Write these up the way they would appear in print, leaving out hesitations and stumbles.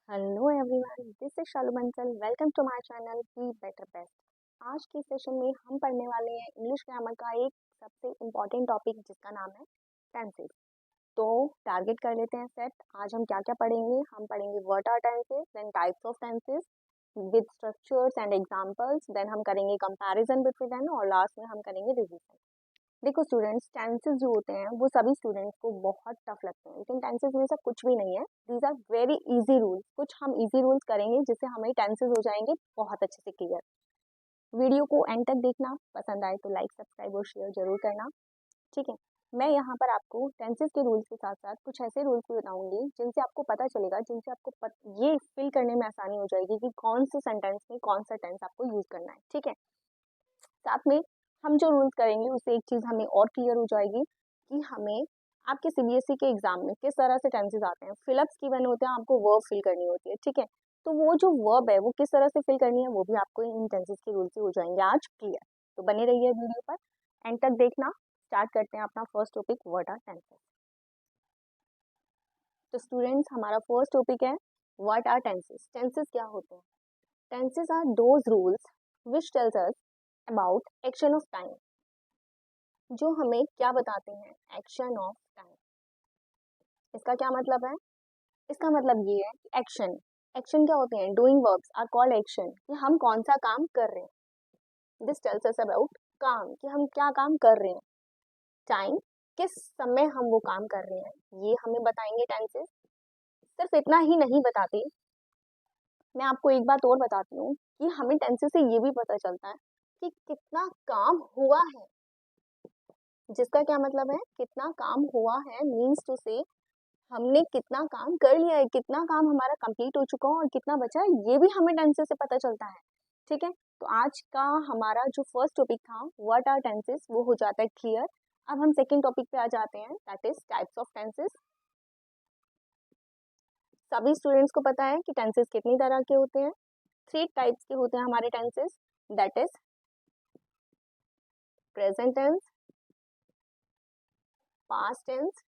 Hello everyone, this is Shalu Bansal. Welcome to my channel be better best. आज के session में हम पढ़ने वाले हैं इंग्लिश ग्रामर का एक सबसे इम्पॉर्टेंट टॉपिक जिसका नाम है टेंसेस। तो टारगेट कर लेते हैं सेट। आज हम क्या क्या पढ़ेंगे? हम पढ़ेंगे what are tenses, then types of tenses with structures and examples, then हम करेंगे कंपैरिजन बिटवीन देम और लास्ट में हम करेंगे रिवीजन। देखो स्टूडेंट्स, टेंसेस जो होते हैं वो सभी स्टूडेंट्स को बहुत टफ लगते हैं, लेकिन टेंसेस में ऐसा कुछ भी नहीं है। These are very easy rules. कुछ हम इजी रूल्स करेंगे जिससे हमें टेंसेस हो जाएंगे बहुत अच्छे से क्लियर। वीडियो को एंड तक देखना, पसंद आए तो लाइक सब्सक्राइब और शेयर जरूर करना, ठीक है। मैं यहाँ पर आपको टेंसेस के रूल्स के साथ साथ कुछ ऐसे रूल्स भी बताऊंगी जिनसे आपको पता चलेगा, जिनसे आपको ये फिल करने में आसानी हो जाएगी कि कौन से सेंटेंस में कौन सा टेंस आपको यूज करना है, ठीक है। साथ में हम जो रूल्स करेंगे उससे एक चीज़ हमें और क्लियर हो जाएगी कि हमें आपके सीबीएसई के एग्जाम में किस तरह से टेंसेस आते हैं। फिलअप्स की बने होते हैं, आपको वर्ब फिल करनी होती है, ठीक है। तो वो जो वर्ब है वो किस तरह से फिल करनी है वो भी आपको इन टेंसेस के रूल से हो जाएंगे आज क्लियर। तो बने रहिए वीडियो पर, एंड तक देखना। स्टार्ट करते हैं अपना first topic, what are tenses. तो स्टूडेंट्स, हमारा फर्स्ट टॉपिक है व्हाट आर टेंसेस। टेंसेस क्या होते हैं? Tenses are those rules which tells us about action of time, जो हमें क्या बताते हैं? Action of time. इसका क्या मतलब है? इसका मतलब ये है कि एक्शन एक्शन क्या होते हैं? Doing verbs are called action, कि हम कौन सा काम कर रहे हैं। दिस टेल्स अस अबाउट काम, कि हम क्या काम कर रहे हैं। टाइम, किस समय हम वो काम कर रहे हैं, ये हमें बताएंगे टेंसेस। सिर्फ इतना ही नहीं बताते, मैं आपको एक बात और बताती हूँ कि हमें टेंसेस से ये भी पता चलता है कि कितना काम हुआ है। जिसका क्या मतलब है? कितना काम हुआ है मीन्स टू से हमने कितना काम कर लिया है, कितना काम हमारा कंप्लीट हो चुका है और कितना बचा है, ये भी हमें टेंसेस से पता चलता है, ठीक है। तो आज का हमारा जो फर्स्ट टॉपिक था व्हाट आर टेंसेस, वो हो जाता है क्लियर। अब हम सेकंड टॉपिक पे आ जाते हैं, that is types of tenses. सभी स्टूडेंट्स को पता है कि टेंसेस कितनी तरह के होते हैं। 3 टाइप्स के होते हैं हमारे tenses, that is present tense, past tense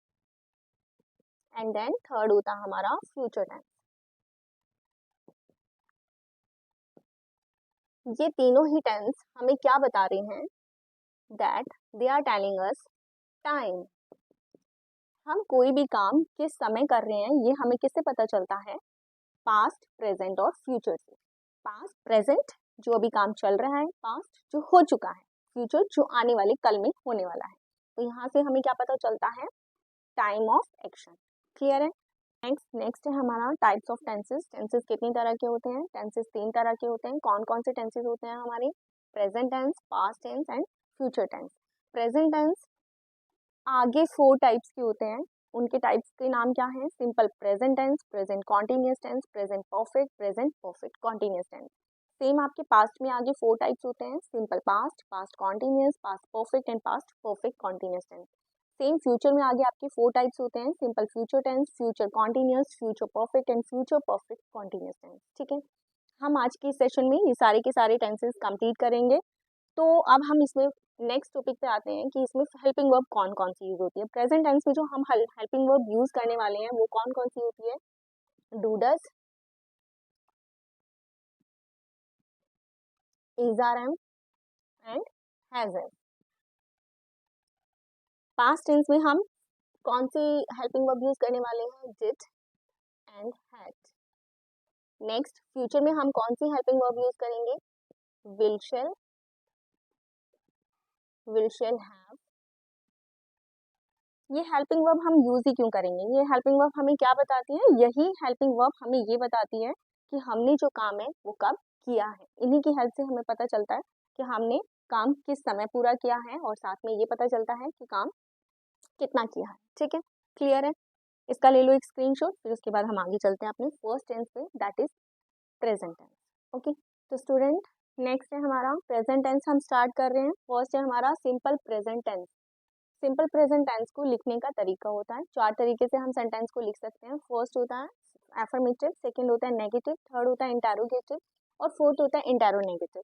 and then third होता है हमारा फ्यूचर टेंस। ये तीनों ही टेंस हमें क्या बता रहे हैं? That they are telling us time. हम कोई भी काम किस समय कर रहे हैं ये हमें किससे पता चलता है? पास्ट, प्रेजेंट और फ्यूचर से। पास्ट, प्रेजेंट जो अभी काम चल रहा है, पास्ट जो हो चुका है, फ्यूचर जो आने वाले कल में होने वाला है। तो यहाँ से हमें क्या पता चलता है? Time of action. क्लियर है? नेक्स्ट है हमारा टाइप्स ऑफ टेंसेस। टेंसेस कितनी तरह के होते हैं? टेंसेस 3 तरह के होते हैं। कौन कौन से टेंसेस होते हैं हमारे? Present tense, past tense and future tense. Present tense आगे 4 टाइप्स के होते हैं। उनके टाइप्स के नाम क्या हैं? Simple present tense, present continuous tense, present perfect, present perfect continuous tense. Same आपके पास्ट में आगे 4 टाइप्स होते हैं, simple past, past continuous, past perfect and past perfect continuous tense. Same future में आगे आपके 4 टाइप्स होते हैं, simple future tense, future continuous, future perfect and future perfect continuous tense, ठीक है। हम आज के सेशन में ये सारे के सारे टेंसेस कंप्लीट करेंगे। तो अब हम इसमें नेक्स्ट टॉपिक पे आते हैं कि इसमें हेल्पिंग वर्ब कौन कौन सी यूज होती है। प्रेजेंट टेंस में जो हम हेल्पिंग वर्ब यूज करने वाले हैं वो कौन कौन सी होती है? Do, does, is, are, am and has, am. Past tense में हम कौन सी हेल्पिंग वर्ब यूज करने वाले हैं? Did and had. Next future में हम कौन सी हेल्पिंग वर्ब यूज करेंगे? Will shall have. ये हेल्पिंग वर्ब हम यूज ही क्यों करेंगे? ये हेल्पिंग वर्ब हमें क्या बताती है? यही हेल्पिंग वर्ब हमें ये बताती है कि हमने जो काम है वो कब किया है। इन्हीं की हेल्प से हमें पता चलता है कि हमने काम किस समय पूरा किया है, और साथ में ये पता चलता है कि काम कितना किया है, ठीक है। क्लियर है? इसका ले लो एक स्क्रीनशॉट, फिर उसके बाद हम आगे चलते हैं अपने फर्स्ट टेंस पे, that is present tense. Okay, तो स्टूडेंट नेक्स्ट है हमारा प्रेजेंट टेंस। हम स्टार्ट कर रहे हैं। फर्स्ट है हमारा simple present tense. Simple present tense को लिखने का तरीका होता है, 4 तरीके से हम सेंटेंस को लिख सकते हैं। फर्स्ट होता है एफर्मेटिव, सेकंड होता है नेगेटिव, थर्ड होता है इंटेरोगेटिव और फोर्थ होता है इंटेरोनेगेटिव।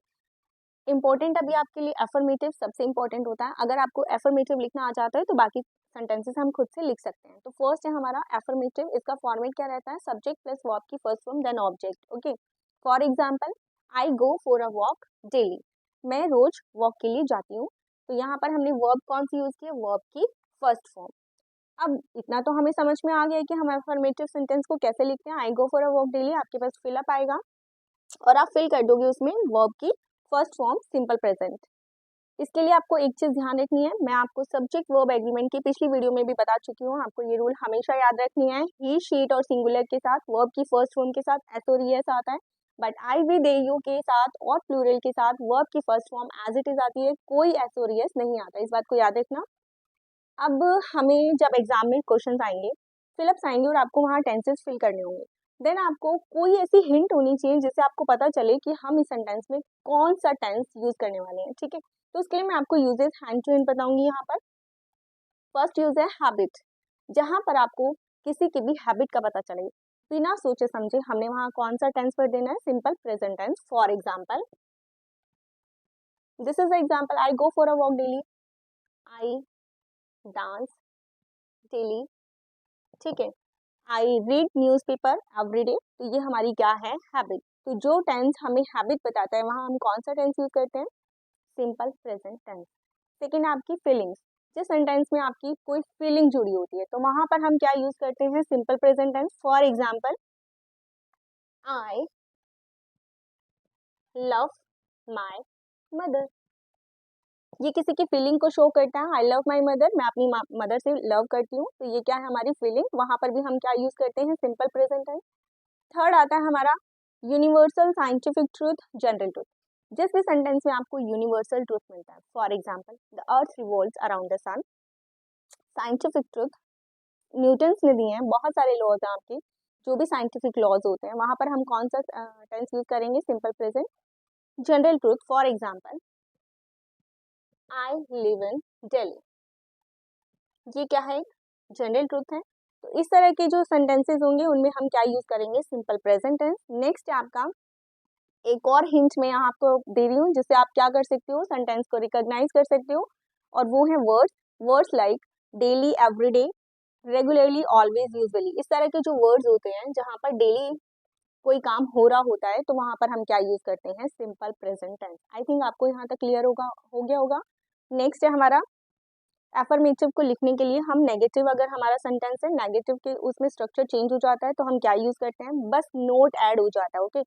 इंपॉर्टेंट अभी आपके लिए एफर्मेटिव सबसे इंपॉर्टेंट होता है। अगर आपको एफर्मेटिव लिखना आ जाता है तो बाकी सेंटेंसेस हम खुद से लिख सकते हैं। तो फर्स्ट है हमारा एफर्मेटिव, इसका फॉर्मेट क्या रहता है, सब्जेक्ट प्लस वर्ब की first form then object. Okay, for example I go for a walk daily, मैं रोज वॉक के लिए जाती हूँ। तो यहाँ पर हमने वर्ब कौन सी यूज की है, वर्ब की फर्स्ट फॉर्म। अब इतना तो हमें समझ में आ गया कि हम एफर्मेटिव सेंटेंस को कैसे लिखते हैं। I go for a walk daily, आपके पास फिलअप आएगा और आप फिल कर दोगे उसमें वर्ब की फर्स्ट फॉर्म सिंपल प्रेजेंट। इसके लिए आपको एक चीज ध्यान रखनी है, मैं आपको सब्जेक्ट वर्ब एग्रीमेंट की पिछली वीडियो में भी बता चुकी हूँ, आपको ये रूल हमेशा याद रखनी है। ही शीट और सिंगुलर के साथ वर्ब की फर्स्ट फॉर्म के साथ एस और ईएस आता है, but I we they you के साथ और प्लूरल के साथ वर्ब की first form as it is आती है, कोई एस और ईएस नहीं आता, इस बात को याद रखना। अब हमें जब एग्जाम में क्वेश्चन आएंगे, फिलअप्स आएंगे और आपको वहाँ टेंसेस फिल करने होंगे, देन आपको कोई ऐसी हिंट होनी चाहिए जिससे आपको पता चले कि हम इस सेंटेंस में कौन सा टेंस यूज करने वाले हैं। ठीक है, तो उसके लिए मैं आपको यूजेस हैंड टू हैंड बताऊंगी। यहाँ पर फर्स्ट यूज है हैबिट, जहां पर आपको किसी की भी हैबिट का पता चले, बिना सोचे समझे हमने वहां कौन सा टेंस पर देना है, simple present tense. For example this is example, I go for a walk daily, I dance daily. ठीक है, I read newspaper every day, तो ये हमारी क्या है, हैबिट। तो जो टेंस हमें हैबिट बताता है वहां हम कौन सा टेंस यूज करते हैं, सिंपल प्रेजेंट टेंस। सेकेंड है आपकी फीलिंग्स, जिस सेंटेंस में आपकी कोई फीलिंग जुड़ी होती है तो वहां पर हम क्या यूज करते हैं, simple present tense. For example I love my mother, ये किसी की फीलिंग को शो करता है। आई लव माई मदर, मैं अपनी मदर से लव करती हूँ, तो ये क्या है हमारी फीलिंग, वहां पर भी हम क्या यूज करते हैं, सिंपल प्रेजेंट टेंस। थर्ड आता है हमारा universal scientific truth, general truth, जिस भी सेंटेंस में आपको यूनिवर्सल ट्रूथ मिलता है। For example the earth revolves around the sun, scientific truth Newton's ने दिए हैं, बहुत सारे लॉज हैं आपके, जो भी साइंटिफिक लॉज होते हैं वहां पर हम कौन सा टेंस यूज करेंगे, simple present. General truth for example I live in Delhi, ये क्या है, जनरल ट्रूथ है। तो इस तरह के जो सेंटेंसेस होंगे उनमें हम क्या यूज करेंगे, सिंपल प्रेजेंट टेंस। नेक्स्ट है आपका एक और हिंट मैं यहाँ आपको दे रही हूँ जिससे आप क्या कर सकते हो, सेंटेंस को रिकॉग्नाइज कर सकते हो, और वो है words. Words like daily, everyday, regularly, always, usually, इस तरह के जो वर्ड्स होते हैं जहाँ पर डेली कोई काम हो रहा होता है तो वहां पर हम क्या यूज करते हैं, simple present tense. I think आपको यहाँ तक क्लियर हो गया होगा। नेक्स्ट है हमारा एफर्मेटिव को लिखने के लिए हम नेगेटिव, अगर हमारा सेंटेंस है नेगेटिव के उसमें स्ट्रक्चर चेंज हो जाता है तो हम क्या यूज करते हैं, बस नोट ऐड हो जाता है। Okay,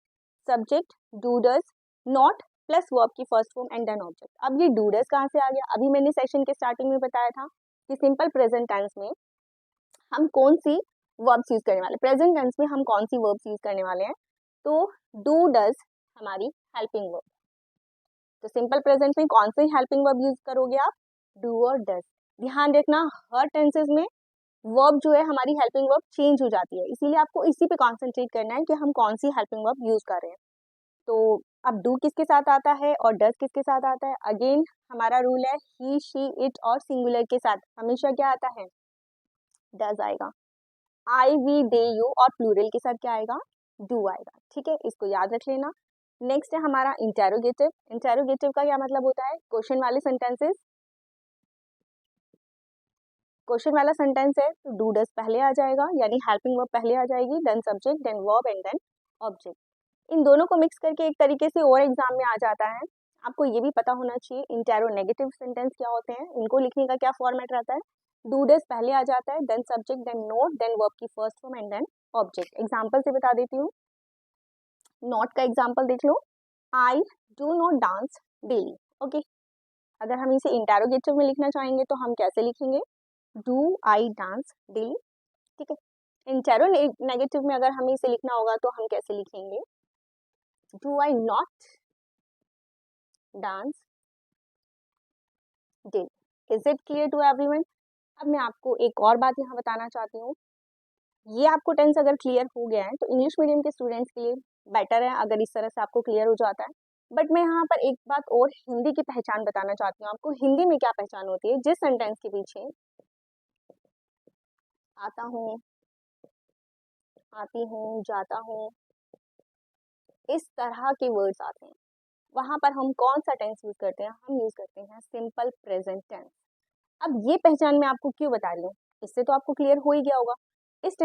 subject do does not plus verb की first form and then object. अब ये डू डज कहाँ से आ गया, अभी मैंने सेशन के स्टार्टिंग में बताया था कि सिंपल प्रेजेंट टेंस में हम कौन सी वर्ब्स यूज करने वाले, प्रेजेंट टेंस में हम कौन सी वर्ब्स यूज करने वाले हैं, तो डू डज हमारी हेल्पिंग वर्ब। तो सिंपल प्रेजेंट में कौन सी हेल्पिंग वर्ब यूज करोगे आप, डू और डज। ध्यान रखना हर टेंसेस में वर्ब जो है हमारी हेल्पिंग वर्ब चेंज हो जाती है, इसीलिए आपको इसी पे कॉन्सेंट्रेट करना है कि हम कौन सी हेल्पिंग वर्ब यूज कर रहे हैं। तो अब डू किसके साथ आता है और डज किसके साथ आता है, अगेन हमारा रूल है ही शी इट और सिंगुलर के साथ हमेशा क्या आता है, डज आएगा। आई वी दे यू और प्लूरल के साथ क्या आएगा, डू आएगा। ठीक है, इसको याद रख लेना। नेक्स्ट है हमारा इंटेरोगेटिव। इंटेरोगेटिव का क्या मतलब होता है, क्वेश्चन वाले सेंटेंसेस, क्वेश्चन वाला सेंटेंस है तो डू डज पहले आ जाएगा, यानी हेल्पिंग वर्ब पहले आ जाएगी, then subject, then verb and then object. इन दोनों को मिक्स करके एक तरीके से और एग्जाम में आ जाता है। आपको ये भी पता होना चाहिए इंटेरोनेगेटिव सेंटेंस क्या होते हैं, इनको लिखने का क्या फॉर्मेट रहता है, डू डज पहले आ जाता है, then subject, then not, then verb की first form and then object. Example से बता देती हूँ, नॉट का एग्जाम्पल देख लो, I do not dance daily. Okay, अगर हम इसे इंटेरोगेटिव में लिखना चाहेंगे तो हम कैसे लिखेंगे, डू आई डांस डेली। ठीक है, इंटेरो नेगेटिव में अगर हमें इसे लिखना होगा तो हम कैसे लिखेंगे, do I not dance daily. Is it clear to everyone. अब मैं आपको एक और बात यहाँ बताना चाहती हूँ, ये आपको टेंस अगर क्लियर हो गया है तो इंग्लिश मीडियम के स्टूडेंट्स के लिए बेटर है अगर इस तरह से आपको क्लियर हो जाता है। बट मैं यहाँ पर एक बात और हिंदी की पहचान बताना चाहती हूँ आपको, हिंदी में क्या पहचान होती है, जिस सेंटेंस के पीछे आता हूँ, आती हूँ, जाता हूँ, इस तरह के वर्ड्स आते हैं, वहां पर हम कौन सा टेंस यूज करते हैं, हम यूज करते हैं सिंपल प्रेजेंट टेंस। अब ये पहचान मैं आपको क्यों बता रही हूँ, इससे तो आपको क्लियर हो ही गया होगा। इस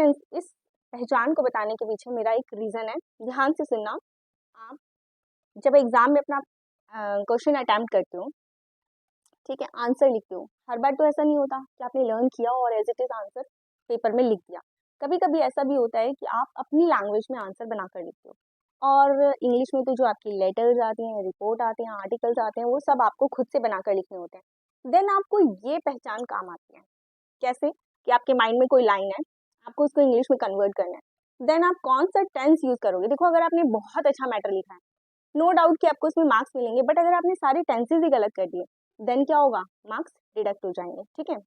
पहचान को बताने के पीछे मेरा एक रीज़न है, ध्यान से सुनना। आप जब एग्ज़ाम में अपना क्वेश्चन अटैम्प्ट करते हो, ठीक है, आंसर लिखते हो, हर बार तो ऐसा नहीं होता कि आपने लर्न किया और as it is answer paper में लिख दिया। कभी कभी ऐसा भी होता है कि आप अपनी लैंग्वेज में आंसर बनाकर लिखते हो, और इंग्लिश में तो जो आपकी लेटर्स आती हैं, रिपोर्ट आते हैं, आर्टिकल्स आते हैं, वो सब आपको खुद से बनाकर लिखने होते हैं। देन आपको ये पहचान काम आती है। कैसे? कि आपके माइंड में कोई लाइन है, आपको उसको इंग्लिश में कन्वर्ट करना है। देन आप कौन सा टेंस यूज करोगे। देखो, अगर आपने बहुत अच्छा मैटर लिखा है, नो डाउट कि आपको उसमें मार्क्स मिलेंगे, बट अगर आपने सारे टेंसेज ही गलत कर दिए, देन क्या होगा, मार्क्स डिडक्ट हो जाएंगे। ठीक है,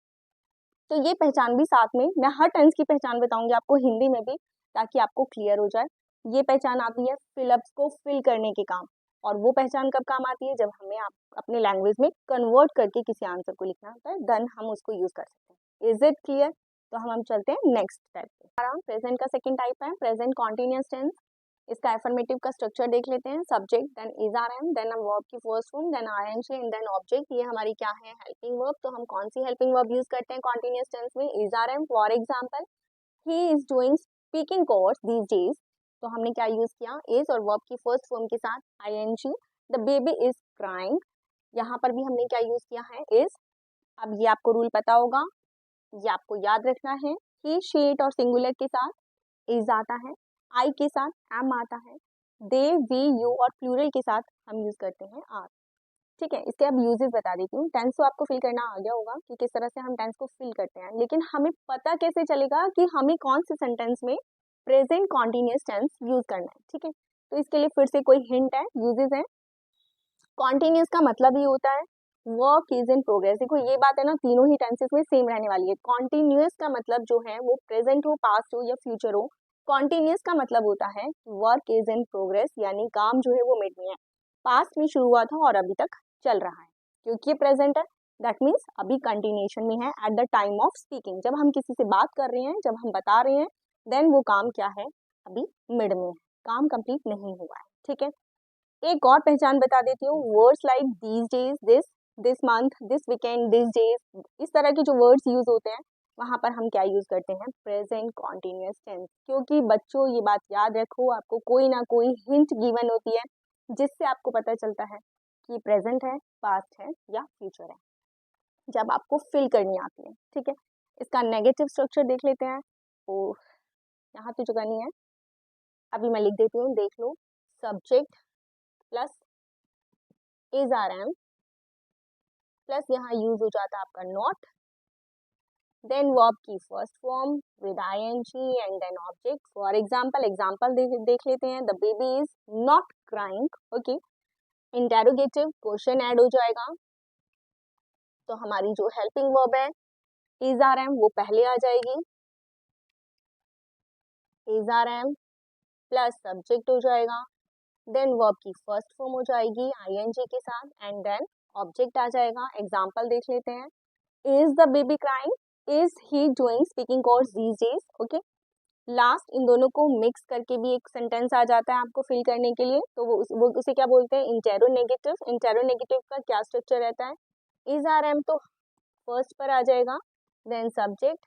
तो ये पहचान भी साथ में, मैं हर टेंस की पहचान बताऊंगी आपको हिंदी में भी, ताकि आपको क्लियर हो जाए। ये पहचान आती है फिलअप्स को फिल करने के काम, और वो पहचान कब काम आती है, जब हमें अपने लैंग्वेज में कन्वर्ट करके किसी आंसर को लिखना होता है, देन हम उसको यूज कर सकते हैं। Is it clear? तो हम चलते हैं नेक्स्ट टाइप पे। प्रेजेंट का सेकंड टाइप है प्रेजेंट कॉन्टिन्यूअस टेंस। इसका एफर्मेटिव का स्ट्रक्चर देख लेते हैं। Subject, then is are am, then verb की first form, then ING and then object. ये हमारी क्या है, हेल्पिंग वर्ब। तो हम कौन सी हेल्पिंग वर्ब यूज करते हैं कॉन्टिन्यूअस टेंस में, is are am. For example, he is doing speaking course these days. तो हमने क्या यूज किया, इज और वर्ब की फर्स्ट फॉर्म के साथ ING. The baby is crying, यहाँ पर भी हमने क्या यूज किया है, इज। अब ये आपको रूल पता होगा, ये आपको याद रखना है। ही, शी, इट और सिंगुलर के साथ इज आता है, आई के साथ एम आता है, दे, वी, यू और प्लूरल के साथ हम यूज करते हैं आर। ठीक है, इसके अब यूजेस बता देती हूँ। टेंस तो आपको फिल करना आ गया होगा कि किस तरह से हम टेंस को फिल करते हैं, लेकिन हमें पता कैसे चलेगा कि हमें कौन से सेंटेंस में प्रेजेंट कॉन्टिन्यूअस टेंस यूज करना है। ठीक है, तो इसके लिए फिर से कोई हिंट है, यूजेस है। कॉन्टिन्यूअस का मतलब ही होता है वर्क इज इन प्रोग्रेस। देखो, ये बात है ना, तीनों ही टेंसेस में सेम रहने वाली है। कॉन्टिन्यूअस का मतलब जो है वो प्रेजेंट हो, पास्ट हो या फ्यूचर हो। कॉन्टिन्यूअस का मतलब होता है वर्क इज इन प्रोग्रेस, यानी काम जो है वो मिड में है, पास्ट में शुरू हुआ था और अभी तक चल रहा है। क्योंकि ये प्रेजेंट है, दैट मीन्स अभी कंटिन्यूएशन में है at the time of speaking. जब हम किसी से बात कर रहे हैं, जब हम बता रहे हैं, देन वो काम क्या है, अभी मिड में है, काम कंप्लीट नहीं हुआ है। ठीक है, एक और पहचान बता देती हूँ। Words like these days, this month, this weekend, this days, इस तरह के जो वर्ड्स यूज होते हैं, वहां पर हम क्या यूज करते हैं, प्रेजेंट कॉन्टिन्यूअस टेंस। क्योंकि बच्चों, ये बात याद रखो, आपको कोई ना कोई हिंट गिवन होती है जिससे आपको पता चलता है कि प्रेजेंट है, पास्ट है या फ्यूचर है, जब आपको फिल करनी आती है। ठीक है, इसका नेगेटिव स्ट्रक्चर देख लेते हैं। ओ, यहाँ तो जगह नहीं है, अभी मैं लिख देती हूँ, देख लो। Subject plus is are am plus यहाँ यूज हो जाता है आपका नॉट, देन वर्ब की first form with ING and then object. For example देख लेते हैं। The baby is not crying. Okay, interrogative question add हो जाएगा, तो हमारी जो हेल्पिंग वर्ब है इज आर एम वो पहले आ जाएगी, is are am plus subject हो जाएगा, देन वर्ब की फर्स्ट फॉर्म हो जाएगी आईएनजी के साथ एंड देन ऑब्जेक्ट आ जाएगा। एग्जाम्पल देख लेते हैं। Is the baby crying, is he doing speaking course these days. Okay, last in दोनों को मिक्स करके भी एक सेंटेंस आ जाता है आपको फिल करने के लिए, तो वो उसे क्या बोलते हैं, इंटेरोनेगेटिव। इंटेरोनेगेटिव का क्या स्ट्रक्चर रहता है, इज आर एम तो फर्स्ट पर आ जाएगा, then subject,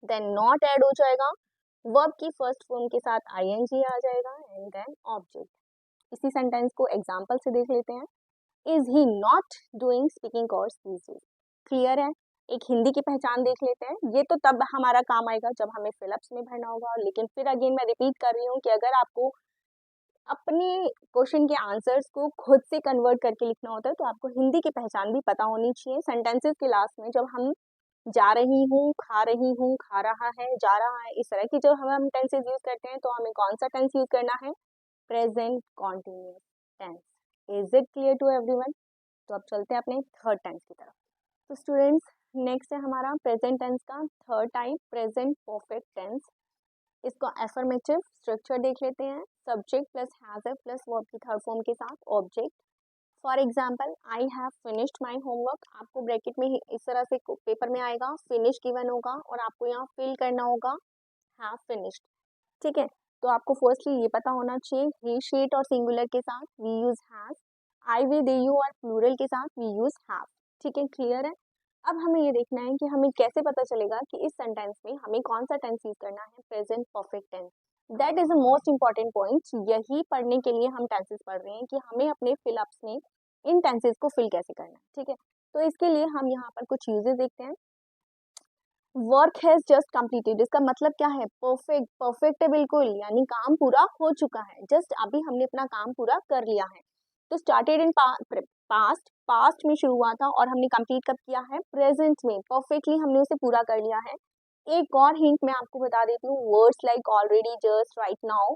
then not add हो जाएगा, वर्ब की फर्स्ट फॉर्म के साथ आईएनजी आ जाएगा एंड देन ऑब्जेक्ट। इसी सेंटेंस को एग्जाम्पल से देख लेते हैं। Is he not doing speaking course these days. Clear है? एक हिंदी की पहचान देख लेते हैं। ये तो तब हमारा काम आएगा जब हमें फिलअप्स में भरना होगा, लेकिन फिर अगेन मैं रिपीट कर रही हूँ कि अगर आपको अपने क्वेश्चन के आंसर्स को खुद से कन्वर्ट करके लिखना होता है, तो आपको हिंदी की पहचान भी पता होनी चाहिए। सेंटेंसेस के लास्ट में जब हम जा रही हूँ, खा रही हूँ, खा रहा है, जा रहा है, इस तरह की जब हम टेंसेज यूज करते हैं, तो हमें कौन सा टेंस यूज करना है, present continuous tense. Is it clear to everyone? तो अब चलते हैं अपने थर्ड टेंस की तरफ। तो स्टूडेंट्स, नेक्स्ट है हमारा प्रेजेंट टेंस का third type, present perfect tense. इसको एफर्मेटिव स्ट्रक्चर देख लेते हैं। Subject plus has plus verb की थर्ड फॉर्म के साथ object. For example, I have finished my homework. आपको ब्रैकेट में इस तरह से पेपर में आएगा, फिनिश गिवन होगा और आपको यहाँ फिल करना होगा हैव फिनिश्ड। ठीक है, तो आपको फर्स्टली ये पता होना चाहिए, ही, शी, इट और सिंगुलर के साथ we use has, I, we, they, you और प्लूरल के साथ वी यूज हैव। ठीक है, क्लियर है? अब हमें ये देखना है कि हमें कैसे पता चलेगा कि इस सेंटेंस में हमें कौन सा टेंस यूज करना है, present perfect tense. That is the most important point. यही पढ़ने के लिए हम टेंसेस पढ़ रहे हैं कि हमें अपने फिलअप्स में इन टेंसेस को फिल कैसे करना है, ठीक है। तो इसके लिए हम यहाँ पर कुछ यूजेस देखते हैं। वर्क हैज जस्ट कंप्लीटेड, इसका मतलब क्या है, परफेक्ट, परफेक्ट है बिल्कुल, यानी काम पूरा हो चुका है, जस्ट अभी हमने अपना काम पूरा कर लिया है। तो स्टार्टेड इन पास्ट, पास्ट में शुरू हुआ था और हमने कंप्लीट कब किया है, प्रेजेंट में, परफेक्टली हमने उसे पूरा कर लिया है। एक और हिंट मैं आपको बता देती हूँ, words like already, just, right now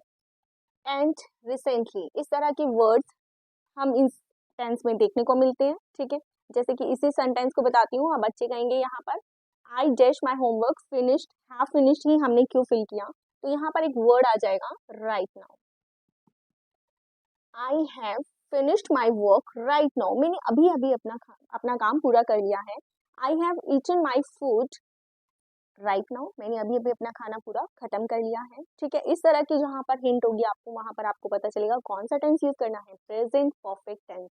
and recently, इस तरह के वर्ड्स हम इस टेंस में देखने को मिलते हैं, ठीक है। जैसे कि इसी सेंटेंस को बताती हूँ, बच्चे कहेंगे यहाँ पर I dash my homework finished, have finished ही हमने क्यों फिल किया, तो यहाँ पर एक वर्ड आ जाएगा right now. I have finished my work right now, मैंने अभी अभी अपना काम पूरा कर लिया है। I have eaten my food right now, मैंने अभी अभी अपना खाना पूरा खत्म कर लिया है, ठीक है। इस तरह की जहाँ पर हिंट होगी आपको, वहां पर आपको पता चलेगा कौन सा टेंस यूज करना है, प्रेजेंट परफेक्ट टेंस।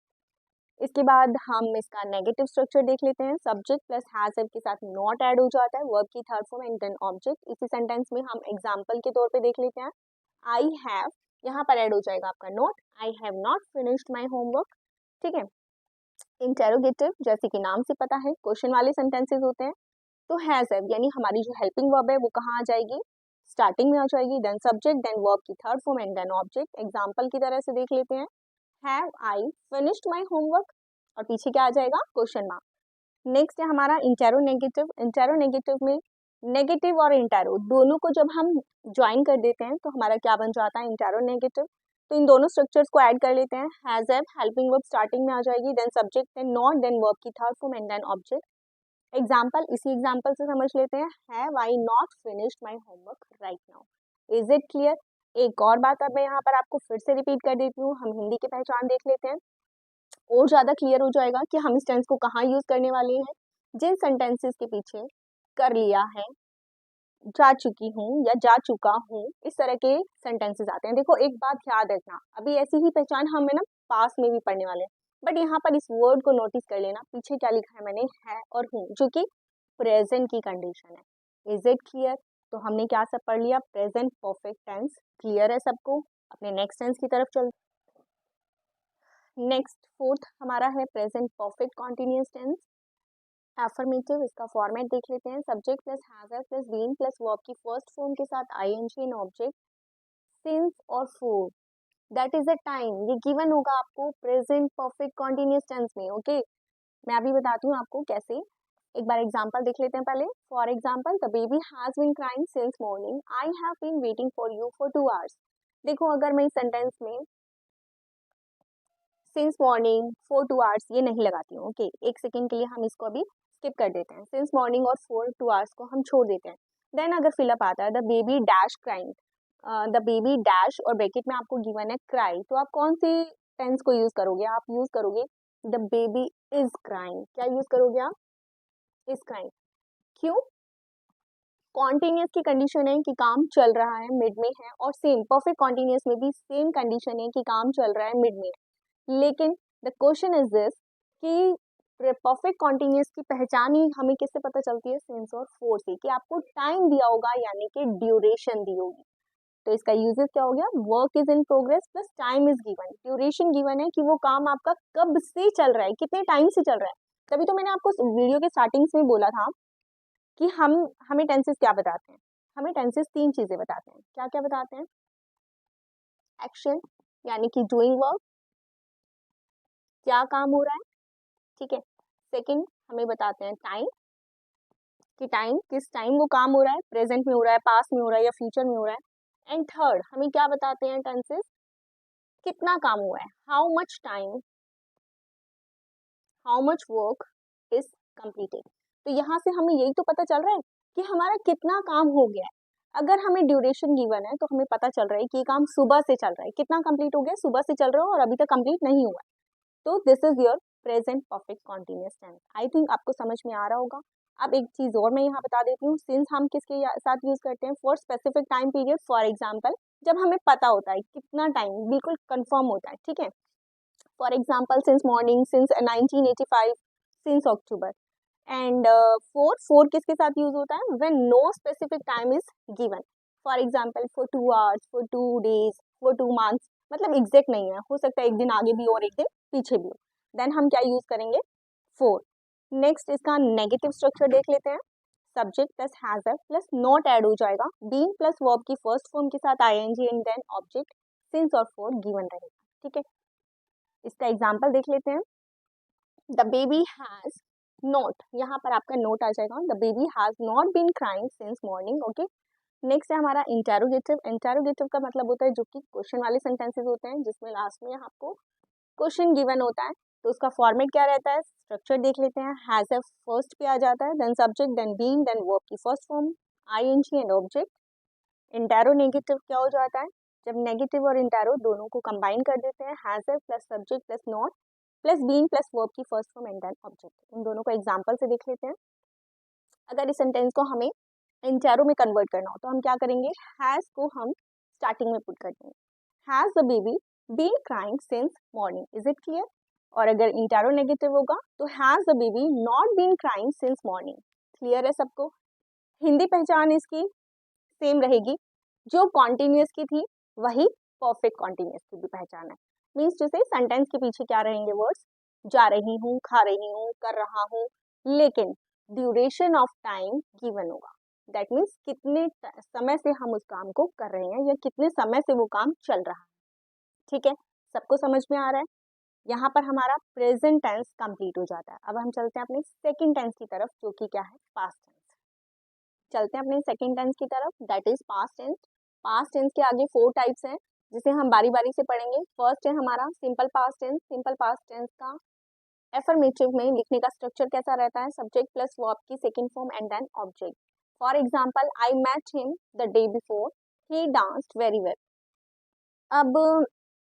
इसके बाद हम इसका नेगेटिव स्ट्रक्चर देख लेते हैं। सब्जेक्ट प्लस हैज हैव के साथ नॉट ऐड हो जाता है, वर्ब की third form and then object. इसी सेंटेंस में हम एग्जांपल के तौर पे देख लेते हैं। आई हैव, यहाँ पर ऐड हो जाएगा आपका not, I have not finished my homework, ठीक है। इंटेरोगेटिव, जैसे कि नाम से पता है क्वेश्चन वाले सेंटेंसेस होते हैं, तो हैज हैव यानी हमारी जो हेल्पिंग वर्ब है वो कहाँ आ जाएगी, स्टार्टिंग में आ जाएगी, देन सब्जेक्ट, देन वर्ब की third form and then object. Example की तरह से देख लेते हैं, have I finished my homework, और पीछे क्या आ जाएगा, क्वेश्चन मार्क। नेक्स्ट है हमारा इंटेरो नेगेटिव। इंटेरो नेगेटिव में नेगेटिव और इंटेरो दोनों को जब हम ज्वाइन कर देते हैं तो हमारा क्या बन जाता है, इंटेरो नेगेटिव। तो इन दोनों स्ट्रक्चर्स को ऐड कर लेते हैं। Has have helping verb starting में आ जाएगी, then subject, then not, then verb की third form and then object. Example, इसी एग्जाम्पल से समझ लेते हैं, have I not finished my homework right now. Is it clear? एक और बात अब मैं यहाँ पर आपको फिर से रिपीट कर देती हूँ, हम हिंदी की पहचान देख लेते हैं, और ज़्यादा क्लियर हो जाएगा कि हम इस टेंस को कहाँ यूज़ करने वाले हैं। जिन सेंटेंसेस के पीछे कर लिया है, जा चुकी हूँ या जा चुका हूँ, इस तरह के सेंटेंसेस आते हैं। देखो एक बात याद रखना, अभी ऐसी ही पहचान हम है ना पास में भी पढ़ने वाले हैं, बट यहाँ पर इस वर्ड को नोटिस कर लेना, पीछे क्या लिखा है मैंने, है और हूँ, जो कि प्रेजेंट की कंडीशन है। Is it clear? तो हमने क्या सब पढ़ लिया, प्रेजेंट परफेक्ट टेंस। क्लियर है सबको? अपने नेक्स्ट टेंस की तरफ चल। नेक्स्ट फोर्थ हमारा है present perfect continuous tense. Affirmative, इसका फॉर्मेट देख लेते हैं। Subject plus has have plus been plus verb की फर्स्ट फॉर्म के साथ आईएनजी इन ऑब्जेक्ट, सिंस और for, that is the time, ये गिवन होगा आपको प्रेजेंट परफेक्ट कॉन्टिन्यूअस टेंस में, ओके। मैं अभी बताती हूँ आपको कैसे। एक बार एग्जांपल देख लेते हैं पहले। For example, the baby has been crying since morning, I have been waiting for you for 2 hours. देखो अगर मैं इस सेंटेंस में सिंस मॉर्निंग फॉर 2 आवर्स ये नहीं लगाती हूँ, ओके, एक सेकेंड के लिए हम इसको अभी स्किप कर देते हैं। सिंस मॉर्निंग और फॉर 2 आवर्स को हम छोड़ देते हैं। देन अगर फिलअप आता है the baby dash crying, the baby dash और ब्रैकेट में आपको गिवन है क्राई, तो आप कौन सी टेंस को यूज करोगे, आप यूज करोगे द बेबी इज क्राइंग। क्या यूज करोगे आप, इज क्राइंग। क्यों? कॉन्टिन्यूस की कंडीशन है कि काम चल रहा है, मिड में है, और सेम परफेक्ट कॉन्टिन्यूस में भी सेम कंडीशन है कि काम चल रहा है, मिड में है। लेकिन द क्वेश्चन इज दिस कि परफेक्ट कॉन्टिन्यूस की पहचान ही हमें किससे पता चलती है, सिंस और फोर से, कि आपको टाइम दिया होगा यानी कि ड्यूरेशन दी होगी। तो इसका यूजेस क्या हो गया, work is in progress plus time is given, duration given है कि वो काम आपका कब से चल रहा है, कितने टाइम से चल रहा है। तभी तो मैंने आपको वीडियो के स्टार्टिंग में बोला था कि हमें टेंसेस क्या बताते हैं, हमें टेंसेस 3 चीजें बताते हैं। क्या क्या बताते हैं, एक्शन यानी कि डूइंग वर्क, क्या काम हो रहा है, ठीक है। सेकंड, हमें बताते हैं टाइम, कि टाइम किस टाइम वो काम हो रहा है, प्रेजेंट में हो रहा है, पास्ट में हो रहा है या फ्यूचर में हो रहा है। एंड थर्ड, हमें क्या बताते हैं टेंसेस, कितना काम हुआ है, how much time, how much work is completed. तो यहाँ से हमें यही तो पता चल रहा है कि हमारा कितना काम हो गया है। अगर हमें ड्यूरेशन गिवन है तो हमें पता चल रहा है कि ये काम सुबह से चल रहा है, कितना कंप्लीट हो गया, सुबह से चल रहा है और अभी तक कंप्लीट नहीं हुआ है। तो this is your present perfect continuous tense. I think आपको समझ में आ रहा होगा। अब एक चीज और मैं यहाँ बता देती हूँ, सिंस हम किसके साथ यूज करते हैं, for specific time period. For example, जब हमें पता होता है कितना टाइम बिल्कुल कंफर्म होता है, ठीक है। For example, since morning, since 1985, since October. And for किसके साथ यूज होता है? When no specific time is given, for example for 2 hours, for 2 days, for 2 months, मतलब एग्जैक्ट नहीं है, हो सकता है एक दिन आगे भी और एक दिन पीछे भी हो, देन हम क्या यूज करेंगे? फोर। नेक्स्ट इसका नेगेटिव स्ट्रक्चर देख लेते हैं। Subject plus has plus not add हो जाएगा, बीइंग प्लस वर्ब की फर्स्ट फॉर्म के साथ ING and then object since और फोर गिवन रहेगा। ठीक है, इसका एग्जाम्पल देख लेते हैं। द बेबी हैज नॉट, यहाँ पर आपका नोट आ जाएगा, the baby has not been crying since morning. Okay, next है हमारा इंटेरोगेटिव। इंटेरोगेटिव का मतलब होता है जो कि क्वेश्चन वाले सेंटेंसेस होते हैं जिसमें लास्ट में आपको क्वेश्चन गिवन होता है, तो उसका फॉर्मेट क्या रहता है? स्ट्रक्चर देख लेते हैं। हैज फर्स्ट पे आ जाता है, then subject, then being, then verb की first form ING and object. Interronegative क्या हो जाता है? जब नेगेटिव और इंटेरो दोनों को कंबाइन कर देते हैं, has plus subject plus not plus being plus verb की first form and then object. इन दोनों को एग्जांपल से देख लेते हैं। अगर इस सेंटेंस को हमें इंटेरो में कन्वर्ट करना हो तो हम क्या करेंगे? हैज को हम स्टार्टिंग में पुट कर देंगे, has the baby been crying since morning. Is it clear? और अगर इंटेरो नेगेटिव होगा तो has the baby not been crying since morning. Clear है सबको? हिंदी पहचान इसकी सेम रहेगी, जो कॉन्टिन्यूस की थी वही परफेक्ट कॉन्टिन्यूस की भी पहचान है। मीन्स जैसे सेंटेंस के पीछे क्या रहेंगे वर्ड्स? जा रही हूँ, खा रही हूँ, कर रहा हूँ, लेकिन ड्यूरेशन ऑफ टाइम गिवन होगा। दैट मीन्स कितने समय से हम उस काम को कर रहे हैं या कितने समय से वो काम चल रहा है। ठीक है, सबको समझ में आ रहा है? यहाँ पर हमारा प्रेजेंट टेंस कंप्लीट हो जाता है। अब हम चलते हैं अपने सेकंड टेंस की तरफ, जो कि क्या है? Past tense. चलते हैं अपने सेकंड टेंस की तरफ, that is past tense. Past tense के आगे 4 टाइप्स हैं जिसे हम बारी बारी से पढ़ेंगे। फर्स्ट है हमारा simple past tense. Simple past tense का एफर्मेटिव में लिखने का स्ट्रक्चर कैसा रहता है? सब्जेक्ट प्लस वर्ब की second form and then object. For example, I met him the day before, he danced very well. अब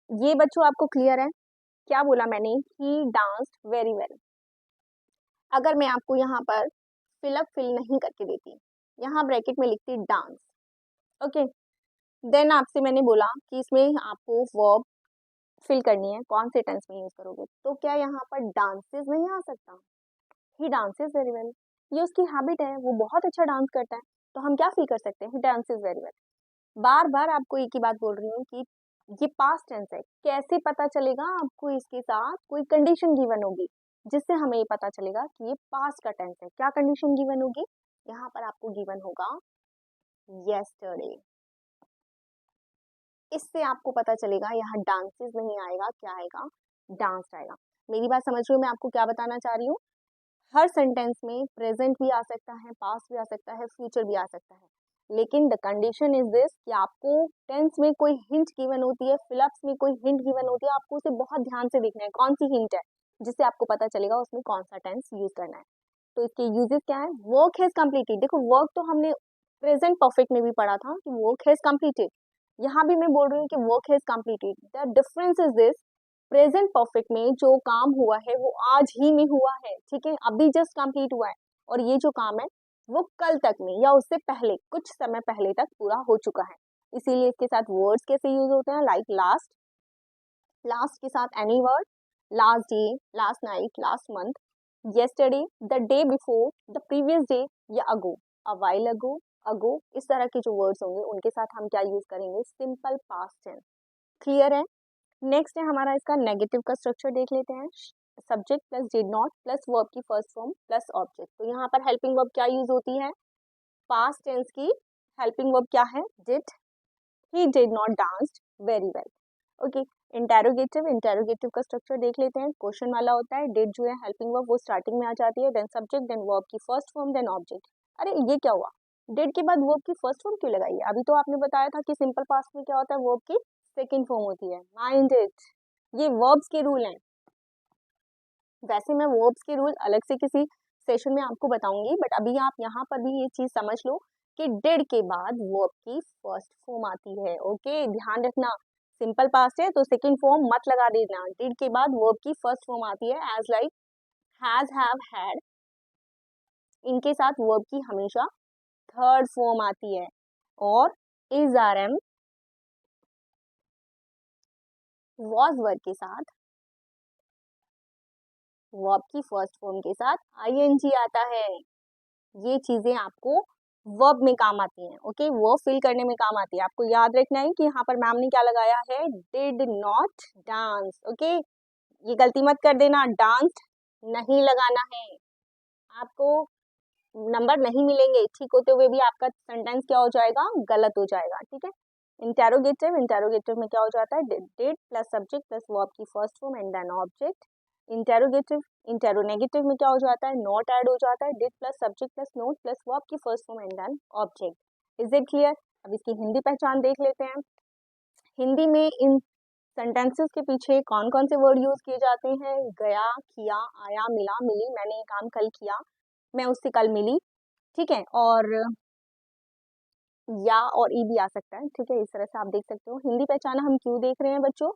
ये बच्चों आपको क्लियर है? क्या बोला मैंने? He danced very well. अगर मैं आपको यहाँ पर फिलअप फिल नहीं करके देती, यहाँ ब्रैकेट में लिखती डांस, ओके, देन आपसे मैंने बोला कि इसमें आपको वर्ब फिल करनी है, कौन से टेंस में यूज करोगे, तो क्या यहाँ पर डांसेस नहीं आ सकता? ही डांसेस वेरी वेल, ये उसकी हैबिट है, वो बहुत अच्छा डांस करता है, तो हम क्या फील कर सकते हैं? ही डांसेस वेरी वेल। बार बार आपको एक ही बात बोल रही हूँ कि ये पास्ट टेंस है। कैसे पता चलेगा आपको? इसके साथ कोई कंडीशन गिवन होगी जिससे हमें ये पता चलेगा कि ये पास्ट का टेंस है। क्या कंडीशन गिवन होगी? यहाँ पर आपको गिवन होगा येस्टरडे। इससे आपको पता चलेगा यहाँ डांसेस नहीं आएगा, क्या आएगा? डांस आएगा। मेरी बात समझ रही हो मैं आपको क्या बताना चाह रही हूँ? हर सेंटेंस में प्रेजेंट भी आ सकता है, पास्ट भी आ सकता है, फ्यूचर भी आ सकता है, लेकिन द कंडीशन इज दिस कि आपको टेंस में कोई हिंट गिवन होती है, फिलअप्स में कोई हिंट गिवन होती है, आपको उसे बहुत ध्यान से देखना है कौन सी हिंट है, जिससे आपको पता चलेगा उसमें कौन सा टेंस यूज करना है। तो इसके यूजेस क्या है? Work has completed. देखो वर्क तो हमने प्रेजेंट परफेक्ट में भी पढ़ा था कि वर्क हैज कंप्लीटेड, यहाँ भी मैं बोल रही हूँ कि work has completed. The difference is this, present perfect में जो काम हुआ है वो आज ही में हुआ है, ठीक है, अभी जस्ट कंप्लीट हुआ है, और ये जो काम है वो कल तक में या उससे पहले कुछ समय पहले तक पूरा हो चुका है। इसीलिए इसके साथ वर्ड्स कैसे यूज होते हैं? लाइक लास्ट, लास्ट के साथ any word, last day, last night, last month, yesterday, the day before, the previous day या ago, a while ago, इस तरह के जो वर्ड्स होंगे उनके साथ हम क्या यूज करेंगे? Simple past tense. क्लियर है? नेक्स्ट है हमारा इसका नेगेटिव का स्ट्रक्चर देख लेते हैं। Subject plus did not plus verb की फर्स्ट फॉर्म प्लस ऑब्जेक्ट। तो यहाँ पर हेल्पिंग वर्ब क्या यूज होती है? पास्ट टेंस की हेल्पिंग वर्ब क्या है? Did, he did not danced very well. Okay, interrogative, interrogative का स्ट्रक्चर देख लेते हैं। क्वेश्चन वाला होता है, डिड जो है हेल्पिंग वर्ब वो स्टार्टिंग में आ जाती है, देन सब्जेक्ट, देन वर्ब की फर्स्ट फॉर्म, देन ऑब्जेक्ट। अरे ये क्या हुआ? डिड के बाद वर्ब की फर्स्ट फॉर्म क्यों लगाई है? अभी तो आपने बताया था कि सिंपल पास्ट में क्या होता है? वर्ब की सेकंड फॉर्म होती है। माइंड इट, ये वर्ब्स के रूल हैं। वैसे मैं वर्ब्स के रूल अलग से किसी सेशन में आपको बताऊंगी, बट अभी आप यहाँ पर भी ये चीज समझ लो कि डिड के बाद वर्ब की फर्स्ट फॉर्म आती है। ओके, ध्यान रखना, सिंपल पास्ट है तो सेकंड फॉर्म मत लगा देना, डिड के बाद वर्ब की फर्स्ट फॉर्म आती है। As like has, have, had, इनके साथ वर्ब की हमेशा थर्ड फॉर्म आती है। और is, are, am, was verb के साथ वर्ब की फर्स्ट फॉर्म के साथ आईएनजी आता है। ये चीजें आपको वर्ब में काम आती हैं, ओके, वर्ब फिल करने में काम आती है। आपको याद रखना है कि यहाँ पर मैम ने क्या लगाया है, डिड नॉट डांस, ओके, ये गलती मत कर देना, डांस नहीं लगाना है, आपको नंबर नहीं मिलेंगे, ठीक होते हुए भी आपका सेंटेंस क्या हो जाएगा, गलत हो जाएगा, ठीक है। इंटेरोगेटिव, इंटेरोगेटिव में क्या हो जाता है, did plus subject plus verb की first form and then object. Interrogative, interronegative में क्या हो जाता है, नॉट ऐड हो जाता है, did plus subject plus not plus verb की first form and then object. Is it clear? अब इसकी हिंदी पहचान देख लेते हैं। हिंदी में इन सेंटेंसेस के पीछे कौन कौन से वर्ड यूज किए जाते हैं, गया, किया, आया, मिला, मिली, मैंने ये काम कल किया, मैं उससे कल मिली, ठीक है, और या और ई भी आ सकता है, ठीक है, इस तरह से आप देख सकते हो। हिंदी पहचाना हम क्यों देख रहे हैं बच्चों,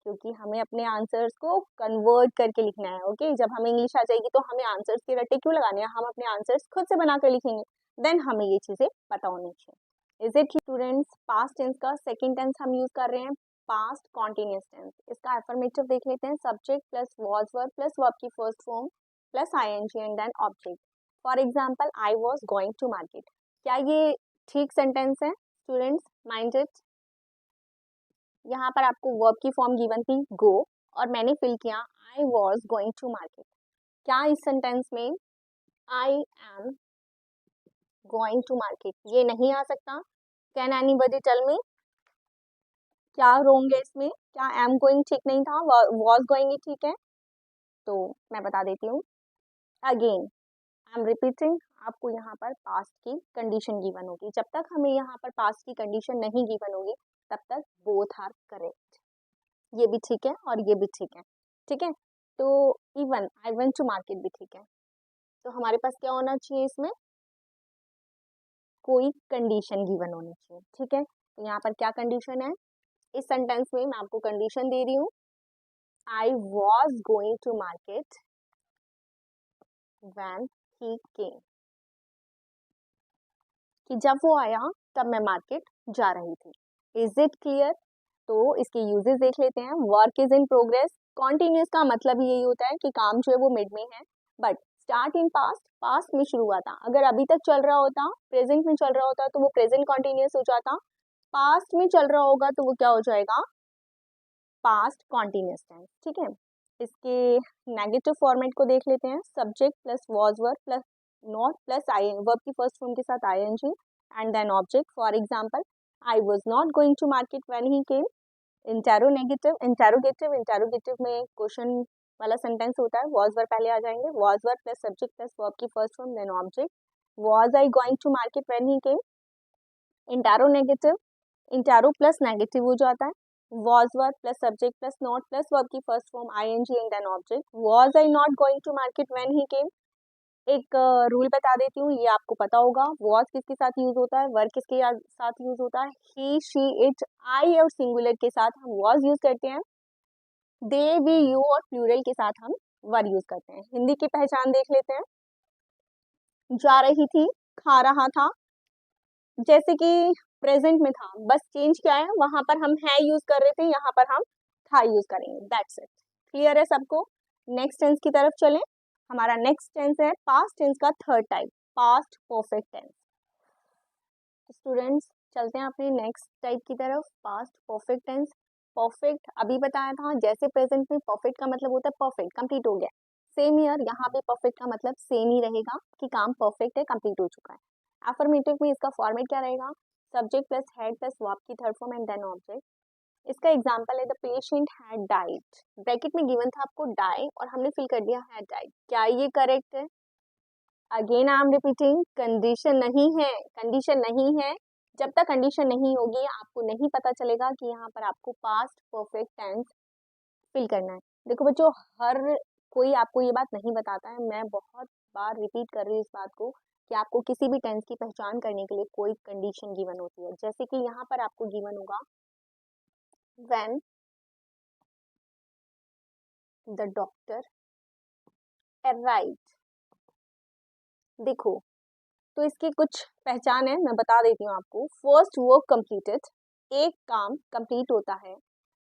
क्योंकि हमें अपने आंसर्स को कन्वर्ट करके लिखना है, ओके। जब हमें इंग्लिश आ जाएगी तो हमें आंसर्स के रट्टे क्यों लगाने हैं, हम अपने आंसर्स खुद से बनाकर लिखेंगे, देन हमें ये चीजें पता होनी चाहिए। Is it students? Past tense का सेकेंड टेंस हम यूज कर रहे हैं, पास्ट कॉन्टिन्यूअस टेंस। इसका अफर्मेटिव देख लेते हैं, subject plus was verb plus verb की first form plus ING and then object. For example, I was going to market. क्या ये ठीक सेंटेंस है स्टूडेंट्स? Mind it. यहाँ पर आपको वर्ब की फॉर्म गिवन थी गो और मैंने फिल किया I was going to market. क्या इस सेंटेंस में I am going to market ये नहीं आ सकता? कैन एनीबॉडी टेल मी क्या रोंग है इसमें? क्या एम गोइंग ठीक नहीं था, वॉज गोइंग ही ठीक है? तो मैं बता देती हूँ अगेन, आई एम रिपीटिंग, आपको यहाँ पर पास्ट की कंडीशन गिवन होगी। जब तक हमें यहाँ पर पास्ट की कंडीशन नहीं गिवन होगी तब तक बोथ आर करेक्ट, ये भी ठीक है और ये भी ठीक है, ठीक है। तो even I went to market भी ठीक है। तो हमारे पास क्या होना चाहिए, इसमें कोई कंडीशन गिवन होनी चाहिए, ठीक है। तो यहाँ पर क्या कंडीशन है, इस सेंटेंस में मैं आपको कंडीशन दे रही हूँ, I was going to market when he came, कि जब वो आया तब मैं मार्केट जा रही थी। Is it clear? तो इसके यूजेस देख लेते हैं। Work is in progress, continuous का मतलब यही होता है कि काम जो है वो मिड में है, but start in past, past में शुरू हुआ था। अगर अभी तक चल रहा होता, प्रेजेंट में चल रहा होता तो वो प्रेजेंट कॉन्टिन्यूस हो जाता, पास्ट में चल रहा होगा तो वो क्या हो जाएगा, पास्ट कॉन्टिन्यूस टेंस, ठीक है। इसके नेगेटिव फॉर्मेट को देख लेते हैं, subject plus was verb plus not plus I, verb की फर्स्ट फॉर्म के साथ ING and then object. For example, I was not going to market when he came. Interronegative, interrogative, interrogative में question वाला sentence होता है, was verb पहले आ जाएंगे, was verb plus subject plus verb की first form then object. Was I going to market when he came. Interronegative, interro plus negative हो जाता है, was verb plus subject plus not plus verb की first form ING and then object. Was I not going to market when he came. एक rule बता देती हूँ, ये आपको पता होगा, वॉज किसके साथ यूज होता है, वर्ब किसके साथ यूज होता है, ही, शी, इट, आई और सिंगुलर के साथ हम वॉज यूज करते हैं, दे, वी, यू और प्लूरल के साथ हम वर यूज करते हैं। हिंदी की पहचान देख लेते हैं, जा रही थी, खा रहा था, जैसे कि प्रेजेंट में था, बस चेंज क्या है, वहां पर हम है यूज कर रहे थे, यहाँ पर हम था यूज करेंगे, दैट्स इट। क्लियर है सबको? नेक्स्ट टेंस की तरफ चलें। हमारा नेक्स्ट टेंस है पास्ट टेंस का third type, past perfect tense. Students चलते हैं अपने नेक्स्ट टाइप की तरफ, पास्ट परफेक्ट टेंस। परफेक्ट अभी बताया था, जैसे प्रेजेंट में परफेक्ट का मतलब होता है परफेक्ट, कंप्लीट हो गया, सेम ईयर यहाँ पे परफेक्ट का मतलब सेम ही रहेगा कि काम परफेक्ट है, कंप्लीट हो चुका है। अफर्मेटिव में इसका फॉर्मेट क्या रहेगा, subject plus had plus verb की third form and then object. इसका एग्जांपल है the patient had died, bracket में गिवन था आपको डाई और हमने फिल कर दिया हैड डाइड। क्या ये करेक्ट है? Again I am repeating, condition नहीं है, कंडीशन नहीं है। जब तक कंडीशन नहीं होगी आपको नहीं पता चलेगा कि यहाँ पर आपको पास्ट परफेक्ट टेंस फिल करना है। देखो बच्चों, हर कोई आपको ये बात नहीं बताता है, मैं बहुत बार रिपीट कर रही हूँ इस बात को कि आपको किसी भी टेंस की पहचान करने के लिए कोई कंडीशन गिवन होती है। जैसे कि यहाँ पर आपको गिवन होगा व्हेन द डॉक्टर अराइव्ड। देखो, तो इसकी कुछ पहचान है, मैं बता देती हूँ आपको। फर्स्ट वर्क कंप्लीटेड, एक काम कंप्लीट होता है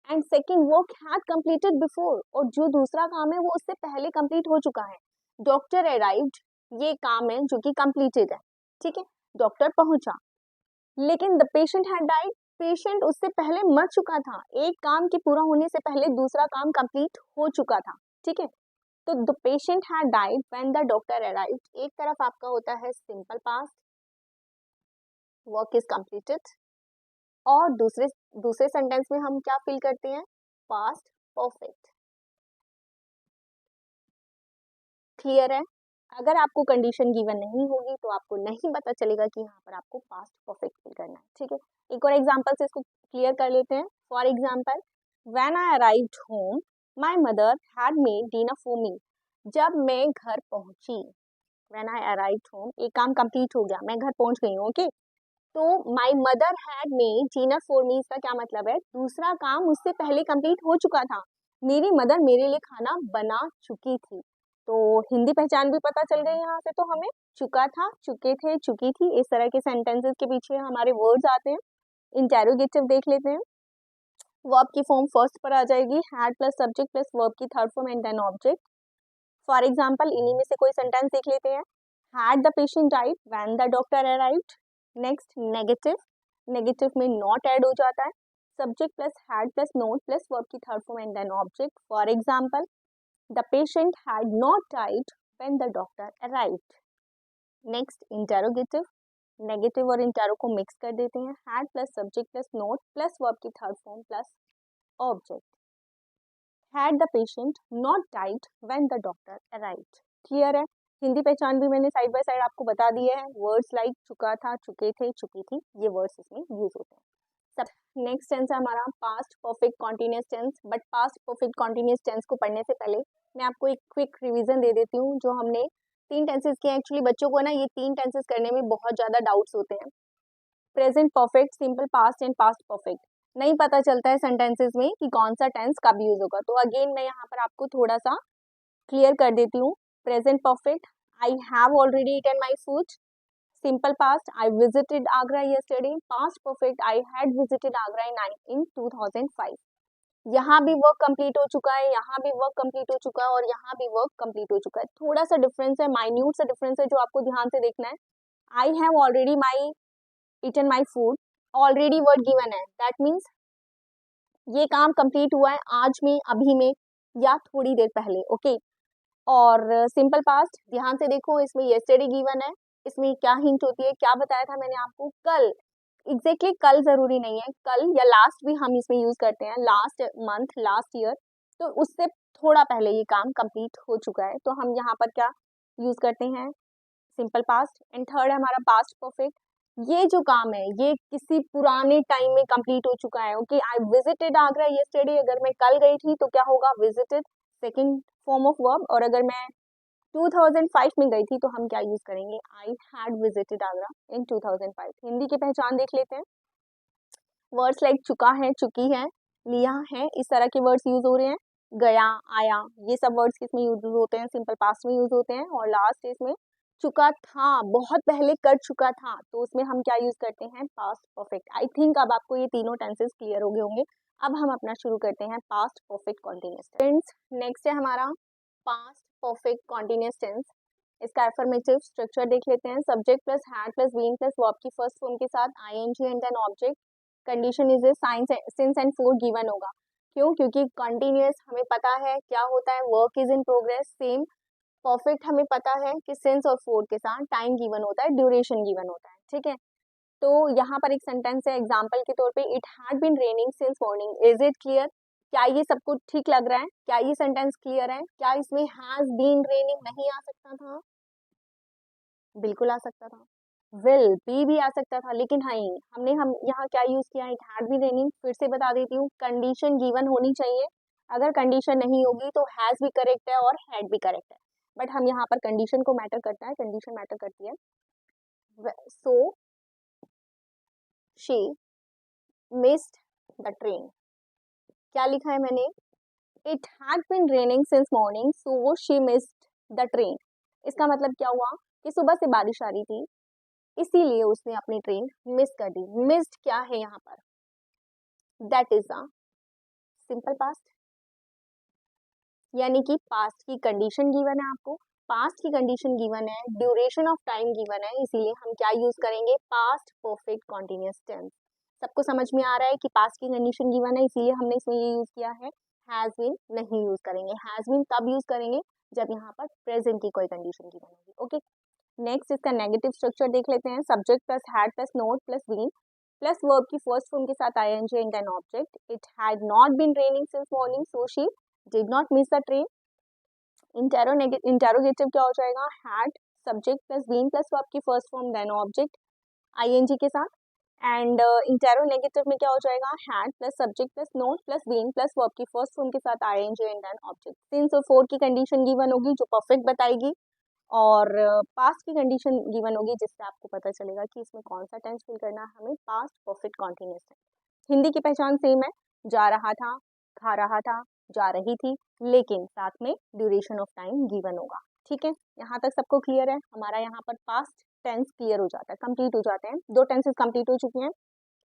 and second work had completed before, और जो दूसरा काम है वो उससे पहले कंप्लीट हो चुका है. डॉक्टर अराइव्ड, ये काम है जो कि कंप्लीटेड है. ठीक है, डॉक्टर पहुंचा. लेकिन the patient had died, patient उससे पहले मर चुका था. एक काम के पूरा होने से पहले दूसरा काम कंप्लीट हो चुका था. ठीक है, तो the patient had died when the doctor arrived. एक तरफ आपका होता है simple past, work is completed, और दूसरे सेंटेंस में हम क्या फिल करते हैं, पास्ट परफेक्ट. क्लियर है? अगर आपको कंडीशन गिवन नहीं होगी तो आपको नहीं पता चलेगा कि यहाँ पर आपको पास्ट परफेक्ट फिल करना है. ठीक है, एक और एग्जांपल से इसको क्लियर कर लेते हैं. For example, when I arrived home my mother had made dinner for me. जब मैं घर पहुंची, व्हेन आई अराइव्ड होम, एक काम कंप्लीट हो गया, मैं घर पहुंच गई हूँ. ओके, तो my mother had made dinner for me, इसका क्या मतलब है, दूसरा काम उससे पहले कंप्लीट हो चुका था. मेरी मदर मेरे लिए खाना बना चुकी थी. तो हिंदी पहचान भी पता चल गई यहाँ से. तो हमें चुका था, चुके थे, चुकी थी, इस तरह के सेंटेंसेस के पीछे हमारे वर्ड्स आते हैं. इंटेरोगेटिव देख लेते हैं. वर्ब की फॉर्म फर्स्ट पर आ जाएगी, had plus subject plus verb की third form and then object. For example, इन्हीं में से कोई सेंटेंस देख लेते हैं. Had the patient died when the doctor arrived. Next, negative, negative में नॉट ऐड हो जाता है. Subject plus had plus not plus verb की third form and then object. For example, the patient had not died when the doctor arrived. Next, interrogative, negative और intero को mix कर देते हैं. Had plus subject plus not plus verb की third form plus object. Had the patient not died when the doctor arrived. Clear है? हिंदी पहचान भी मैंने साइड बाय साइड आपको बता दिए हैं. वर्ड्स लाइक चुका था, चुके थे, चुकी थी, ये वर्ड्स इसमें यूज होते हैं. सब नेक्स्ट टेंस है हमारा past perfect continuous tense. But past perfect continuous tense को पढ़ने से पहले मैं आपको एक क्विक रिवीजन दे देती हूँ. जो हमने 3 टेंसेस किए, एक्चुअली बच्चों को ना ये 3 टेंसेस करने में बहुत ज़्यादा डाउट्स होते हैं. Present perfect, simple past and past perfect. नहीं पता चलता है सेंटेंसेस में कि कौन सा टेंस कब यूज होगा. तो अगेन मैं यहाँ पर आपको थोड़ा सा क्लियर कर देती हूँ. Present perfect, I have already eaten my food. Simple past, I visited Agra yesterday. Past perfect, I had visited Agra in 2005. यहाँ भी वर्क कंप्लीट हो चुका है, यहाँ भी वर्क कंप्लीट हो चुका है, और यहाँ भी वर्क कंप्लीट हो चुका है. थोड़ा सा डिफरेंस है, माइन्यूट सा डिफरेंस है जो आपको ध्यान से देखना है. I have already eaten my food, already word given है, दैट मीन्स ये काम कंप्लीट हुआ है आज में, अभी में, या थोड़ी देर पहले. ओके, और सिंपल पास्ट ध्यान से देखो, इसमें येस्टरडे गिवन है. इसमें क्या हिंट होती है, क्या बताया था मैंने आपको, कल. एग्जैक्टली कल जरूरी नहीं है, कल या लास्ट भी हम इसमें यूज करते हैं, लास्ट मंथ, लास्ट ईयर. तो उससे थोड़ा पहले ये काम कंप्लीट हो चुका है, तो हम यहाँ पर क्या यूज करते हैं, सिंपल पास्ट. एंड थर्ड है हमारा पास्ट परफेक्ट. ये जो काम है ये किसी पुराने टाइम में कंप्लीट हो चुका है. ओके, आई विजिटेड आगरा yesterday, अगर मैं कल गई थी तो क्या होगा, visited, second form of verb. और अगर मैं 2005 में गई थी तो हम क्या यूज करेंगे, आई हैड विजिटेड आगरा इन 2005. हिंदी की पहचान देख लेते हैं. वर्ड्स लाइक चुका है, चुकी है, लिया है, इस तरह के वर्ड्स यूज हो रहे हैं. गया, आया, ये सब वर्ड्स किसमें यूज होते हैं, सिंपल पास्ट में यूज होते हैं. और लास्ट इसमें चुका था, बहुत पहले कर चुका था, तो उसमें हम क्या यूज करते हैं, पास्ट परफेक्ट. आई थिंक अब आपको ये तीनों टेंसेस क्लियर हो गए होंगे. अब हम अपना शुरू करते हैं past perfect continuous tense. Next है हमारा पास्ट परफेक्ट कॉन्टिन्यूअस टेंस. इसका एफर्मेटिव स्ट्रक्चर देख लेते हैं. Subject plus had plus being plus verb की फर्स्ट फॉर्म के साथ ING and then object. Condition is since and for given होगा. क्यों? क्योंकि कंटिन्यूअस हमें पता है क्या होता है, work is in progress. Same perfect हमें पता है कि सिंस और फोर के साथ टाइम गिवन होता है, ड्यूरेशन गिवन होता है. ठीक है, तो यहाँ पर एक सेंटेंस है एग्जाम्पल के तौर पे, it had been raining since morning. Is it clear? क्या ये सबको ठीक लग रहा है? क्या ये सेंटेंस क्लियर है? क्या इसमें हैज बीन रेनिंग नहीं आ सकता था? बिल्कुल आ सकता था. विल भी आ सकता था, लेकिन हाँ, हम यहाँ क्या यूज किया, इट हैड बीन रेनिंग. फिर से बता देती हूँ, कंडीशन गिवन होनी चाहिए. अगर कंडीशन नहीं होगी तो हैज भी करेक्ट है और हैड भी करेक्ट है. बट हम यहाँ पर कंडीशन को मैटर करता है, कंडीशन मैटर करती है. So she missed the train. क्या लिखा है मैंने, it had been raining since morning so she missed the train. इसका मतलब क्या हुआ कि सुबह से बारिश आ रही थी, इसीलिए उसने अपनी ट्रेन मिस कर दी. मिस्ड क्या है यहाँ पर, that is a simple past, यानी कि पास्ट की कंडीशन गिवन है आपको, पास्ट की कंडीशन गिवन है, ड्यूरेशन ऑफ टाइम गिवन है, इसीलिए हम क्या यूज करेंगे, पास्ट परफेक्ट कॉन्टिन्यूअस टेंस। सबको समझ में आ रहा है कि पास्ट की कंडीशन गिवन है, इसीलिए हमने इसमें ये यूज किया है। हैज बीन नहीं यूज करेंगे, हैज बीन तब यूज करेंगे जब यहाँ पर प्रेजेंट की कोई कंडीशन गिवन होगी। ओके, नेक्स्ट इसका नेगेटिव स्ट्रक्चर देख लेते हैं। Subject plus had plus not plus been plus verb की फर्स्ट फॉर्म के साथ ING and an object. It had not been raining since morning so she did not miss the train. Interrogative क्या हो जाएगा, had subject plus been plus verb की first form then object ING के साथ। And interronegative में क्या हो जाएगा, had plus subject plus not plus been plus verb की फर्स्ट फॉर्म के साथ ING and then object. Since और फोर की कंडीशन गिवन होगी जो परफेक्ट बताएगी, और पास्ट की कंडीशन गिवन होगी जिससे आपको पता चलेगा कि इसमें कौन सा टेंस फिल करना है हमें, past perfect continuous tense. Hindi की पहचान सेम है, जा रहा था, खा रहा था, जा रही थी, लेकिन साथ में ड्यूरेशन ऑफ टाइम गिवन होगा। ठीक है, यहाँ तक सबको क्लियर है। हमारा यहाँ पर पास्ट टेंस क्लियर हो जाता है, कंप्लीट हो जाते हैं। दो टेंसेस कंप्लीट हो चुके हैं,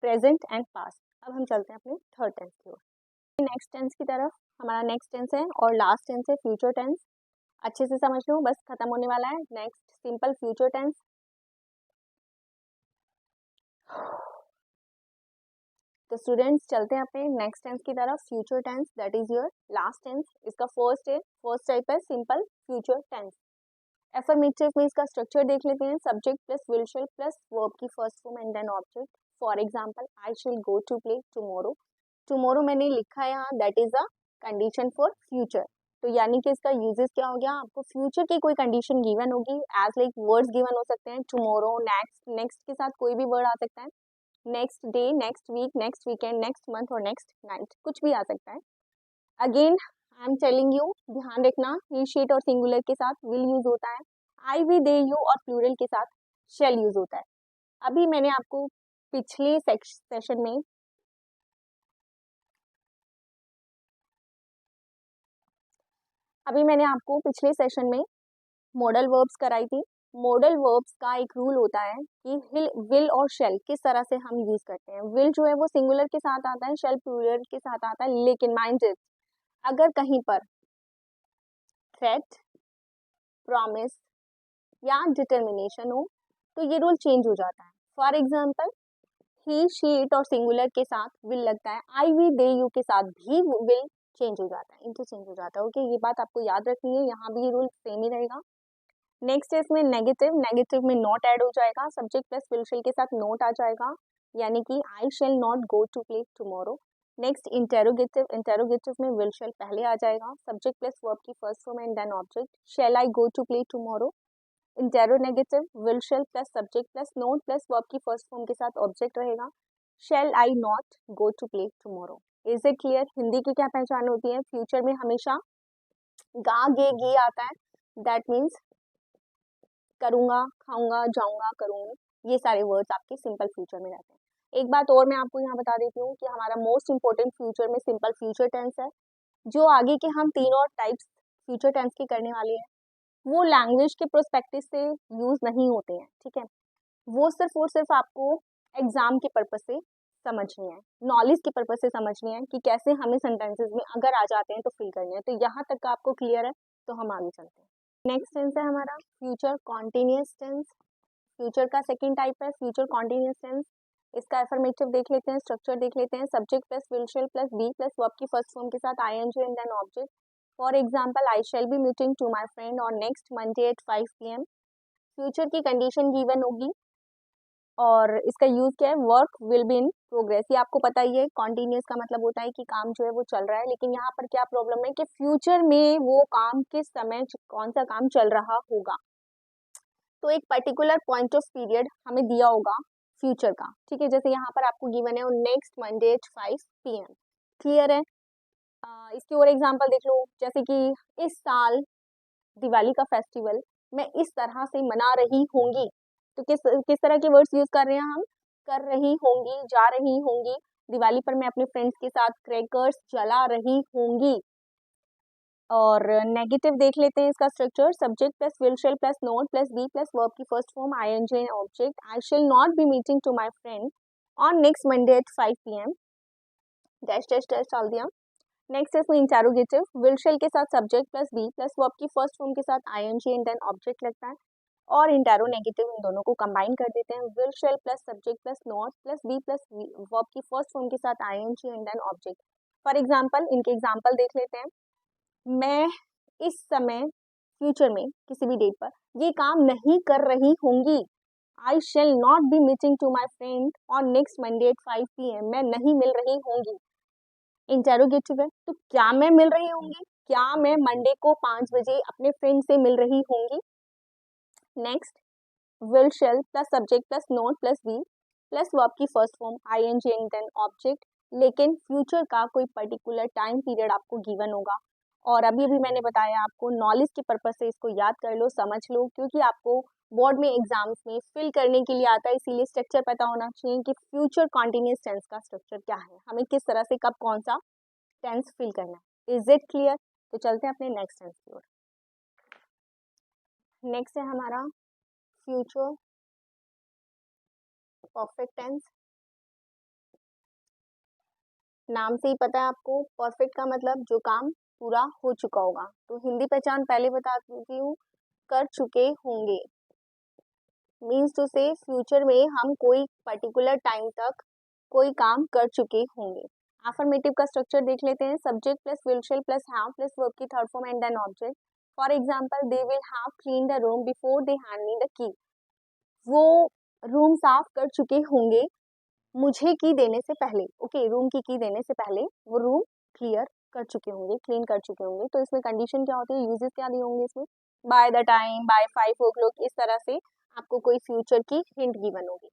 प्रेजेंट एंड पास्ट। अब हम चलते हैं अपने थर्ड टेंस की ओर, नेक्स्ट टेंस की तरफ। हमारा नेक्स्ट टेंस है और लास्ट टेंस है फ्यूचर टेंस। अच्छे से समझ लो, बस खत्म होने वाला है। Next simple future tense. तो स्टूडेंट्स चलते हैं अपने नेक्स्ट टेंस की तरफ, future tense, that is your last tense. इसका फर्स्ट टाइप है सिंपल फ्यूचर टेंस। एफर्मेटिव में इसका स्ट्रक्चर देख लेते हैं। Subject plus will shall plus verb की first form and then object. For example, I shall go to play tomorrow. Tomorrow मैंने लिखा है यहाँ, that is a condition for future. तो यानी कि इसका यूजेस क्या हो गया, आपको फ्यूचर की कोई कंडीशन गिवन होगी, एज लाइक वर्ड्स गिवन हो सकते हैं, टुमारो, नेक्स्ट, नेक्स्ट के साथ कोई भी वर्ड आ सकता है, next day, next week, next weekend, next month और नेक्स्ट नाइट, कुछ भी आ सकता है। Again I am telling you, ध्यान रखना, ही शीट और सिंगुलर के साथ विल यूज होता है, आई वी दे यू और प्लूरल के साथ शेल यूज होता है। अभी मैंने आपको पिछले सेशन में में मॉडल वर्ब्स कराई थी। मॉडल वर्ब्स का एक रूल होता है कि विल और शेल किस तरह से हम यूज करते हैं। विल जो है वो सिंगुलर के साथ आता है, शेल प्लूरल के साथ आता है, लेकिन माइंड इट, अगर कहीं पर थ्रेट, प्रॉमिस या डिटर्मिनेशन हो तो ये रूल चेंज हो जाता है। For example, he, she, it और सिंगुलर के साथ विल लगता है, आई वी दे यू के साथ भी विल चेंज हो जाता है, इंटरचेंज हो जाता है। ओके, ये बात आपको याद रखनी है, यहाँ भी ये रूल सेम ही रहेगा। नेक्स्ट है इसमें नेगेटिव। नेगेटिव में नॉट ऐड हो जाएगा, सब्जेक्ट प्लस विल शेल के साथ नॉट आ जाएगा, यानी कि I shall not go to play tomorrow. Next interrogative. Interrogative में विल शेल पहले आ जाएगा, सब्जेक्ट प्लस वर्ब की first form and then object, shall I go to play tomorrow. Interronegative, will shall plus subject plus not plus verb की first form के साथ object रहेगा, shall I not go to play tomorrow. Is it clear? Hindi की क्या पहचान होती है, future में हमेशा गा गे गी आता है, दैट मीन्स करूंगा, खाऊंगा, जाऊंगा, करूंगी, ये सारे वर्ड्स आपके सिंपल फ्यूचर में रहते हैं। एक बात और मैं आपको यहाँ बता देती हूँ कि हमारा मोस्ट इंपोर्टेंट फ्यूचर में सिंपल फ्यूचर टेंस है। जो आगे के हम तीन और टाइप्स फ्यूचर टेंस के करने वाले हैं वो लैंग्वेज के प्रोस्पेक्टिव से यूज नहीं होते हैं, ठीक है। वो सिर्फ और सिर्फ आपको एग्जाम के पर्पज से समझनी है, नॉलेज के पर्पज से समझनी है कि कैसे हमें सेंटेंसेस में अगर आ जाते हैं तो फिल करने हैं। तो यहाँ तक का आपको क्लियर है, तो हम आगे चलते हैं। नेक्स्ट टेंस है हमारा फ्यूचर कॉन्टिन्यूअस टेंस। फ्यूचर का सेकंड टाइप है फ्यूचर कॉन्टिन्यूअस टेंस। इसका एफर्मेटिव देख लेते हैं, स्ट्रक्चर देख लेते हैं। Subject plus will shall plus be plus verb की फर्स्ट फॉर्म के साथ ING and then object. For example, I shall be meeting to my friend on next Monday at 5 PM। Future की कंडीशन गिवन होगी और इसका use क्या है, work will be in progress. ये आपको पता ही है, कॉन्टिन्यूस का मतलब होता है कि काम जो है वो चल रहा है, लेकिन यहाँ पर क्या प्रॉब्लम है कि फ्यूचर में वो काम किस समय कौन सा काम चल रहा होगा, तो एक पर्टिकुलर पॉइंट ऑफ पीरियड हमें दिया होगा फ्यूचर का, ठीक है। जैसे यहाँ पर आपको गिवन है next Monday at 5 PM, clear है। इसकी और एग्जांपल देख लो, जैसे कि इस साल दिवाली का फेस्टिवल मैं इस तरह से मना रही होंगी, तो किस तरह के वर्ड्स यूज कर रहे हैं हम, कर रही होंगी, जा रही होंगी, दिवाली पर मैं अपने फ्रेंड्स के साथ क्रैकर्स जला रही होंगी। और नेगेटिव देख लेते हैं इसका structure, subject plus will shall plus not plus be plus verb की first form ING and object, I shall not be meeting to my friend on next Monday at 5 PM, dash dash dash डाल दिया। Next है इसमें interrogative, will shall के साथ subject plus be plus verb की first form के साथ ING and then object लगता है, और इंटेरोनेगेटिव इन दोनों को कंबाइन कर देते हैं, will shall plus subject plus not plus be plus verb की फर्स्ट फॉर्म के साथ ING and then object. For example इनके एग्जांपल देख लेते हैं। मैं इस समय फ्यूचर में किसी भी डेट पर ये काम नहीं कर रही होंगी। I shall not be meeting to my friend on next Monday at 5 PM। मैं नहीं मिल रही होंगी। इंटेरोगेटिव है, तो क्या मैं मिल रही होंगी, क्या मैं मंडे को 5 बजे अपने फ्रेंड से मिल रही होंगी। Next, will shall plus subject plus not plus be plus verb की first form ING and then object, लेकिन फ्यूचर का कोई पर्टिकुलर टाइम पीरियड आपको गिवन होगा। और अभी अभी मैंने बताया आपको, नॉलेज के पर्पज से इसको याद कर लो, समझ लो, क्योंकि आपको बोर्ड में एग्जाम्स में फिल करने के लिए आता है, इसीलिए स्ट्रक्चर पता होना चाहिए कि फ्यूचर कॉन्टिन्यूअस टेंस का स्ट्रक्चर क्या है, हमें किस तरह से कब कौन सा टेंस फिल करना है। Is it clear? तो चलते हैं अपने नेक्स्ट टेंस की ओर। नेक्स्ट है हमारा फ्यूचर परफेक्ट टेंस। नाम से ही पता है आपको, परफेक्ट का मतलब जो काम पूरा हो चुका होगा। तो हिंदी पहचान पहले बता देती हूँ, कर चुके होंगे मीन्स टू से फ्यूचर में हम कोई पर्टिकुलर टाइम तक कोई काम कर चुके होंगे। अफर्मेटिव का स्ट्रक्चर देख लेते हैं, subject plus will shall plus have plus verb की third form and then object. For example, they will have clean the room before they hand me the key. वो रूम साफ कर चुके होंगे मुझे की देने से पहले। ओके, रूम की देने से पहले वो रूम क्लियर कर चुके होंगे, क्लीन कर चुके होंगे। तो इसमें कंडीशन क्या होती है, यूजेस क्या दिए होंगे इसमें, bye the time, bye 5 o'clock, इस तरह से आपको कोई फ्यूचर की हिंट गिवन होगी।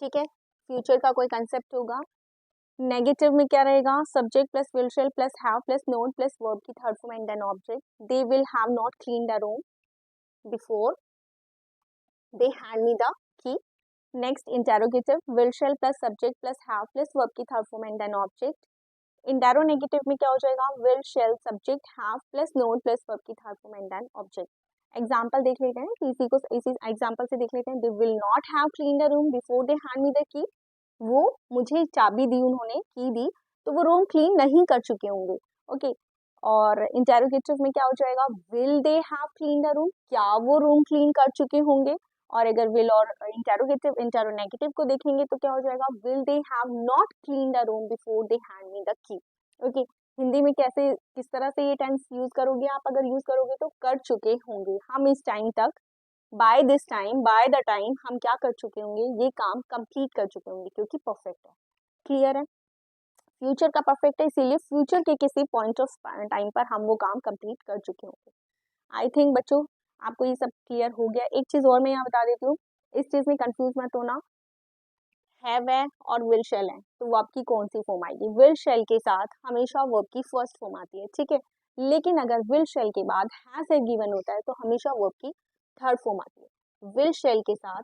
ठीक है, फ्यूचर का कोई कंसेप्ट होगा। नेगेटिव में क्या रहेगा, subject plus will shall plus have plus not plus verb की third form and then object. They will have not clean the room before they hand me the key. Next, interrogative, will shall plus subject plus have plus verb की third form and then object. Interronegative में क्या हो जाएगा, will shall subject have plus not plus verb की third form and then object. Example देख लेते हैं, इसी को इसी एग्जाम्पल से देख लेते हैं। They will not have clean the room before they hand me the key. वो मुझे चाबी दी, उन्होंने की दी, तो वो रूम क्लीन नहीं कर चुके होंगे। ओके, और इंटेरोगेटिव में क्या हो जाएगा, will they have clean the room, क्या वो रूम क्लीन कर चुके होंगे। और अगर विल और इंटेरोगेटिव इंटेरोनेगेटिव को देखेंगे तो क्या हो जाएगा, will they have not clean the room before they hand me the की। ओके, हिंदी में कैसे किस तरह से ये टेंस यूज करोगे आप, अगर यूज करोगे तो कर चुके होंगे, हम इस टाइम तक, by this time, by the time हम क्या कर चुके होंगे, ये काम कंप्लीट कर चुके होंगे, क्योंकि परफेक्ट है। क्लियर है, फ्यूचर का परफेक्ट है, इसीलिए फ्यूचर के किसी पॉइंट ऑफ टाइम पर हम वो काम कंप्लीट कर चुके होंगे। आई थिंक बच्चों आपको ये सब क्लियर हो गया। एक चीज और मैं यहाँ बता देती हूँ, इस चीज में कंफ्यूज मत होना, हैव है और विल शेल है, तो वर्ब की कौन सी फॉर्म आएगी, विल शेल के साथ हमेशा वर्ब की फर्स्ट फॉर्म आती है। ठीक है, लेकिन अगर विल शेल के बाद हैज है गिवन होता है तो हमेशा वर्ब की थर्ड फॉर्म आती है। विल शेल के साथ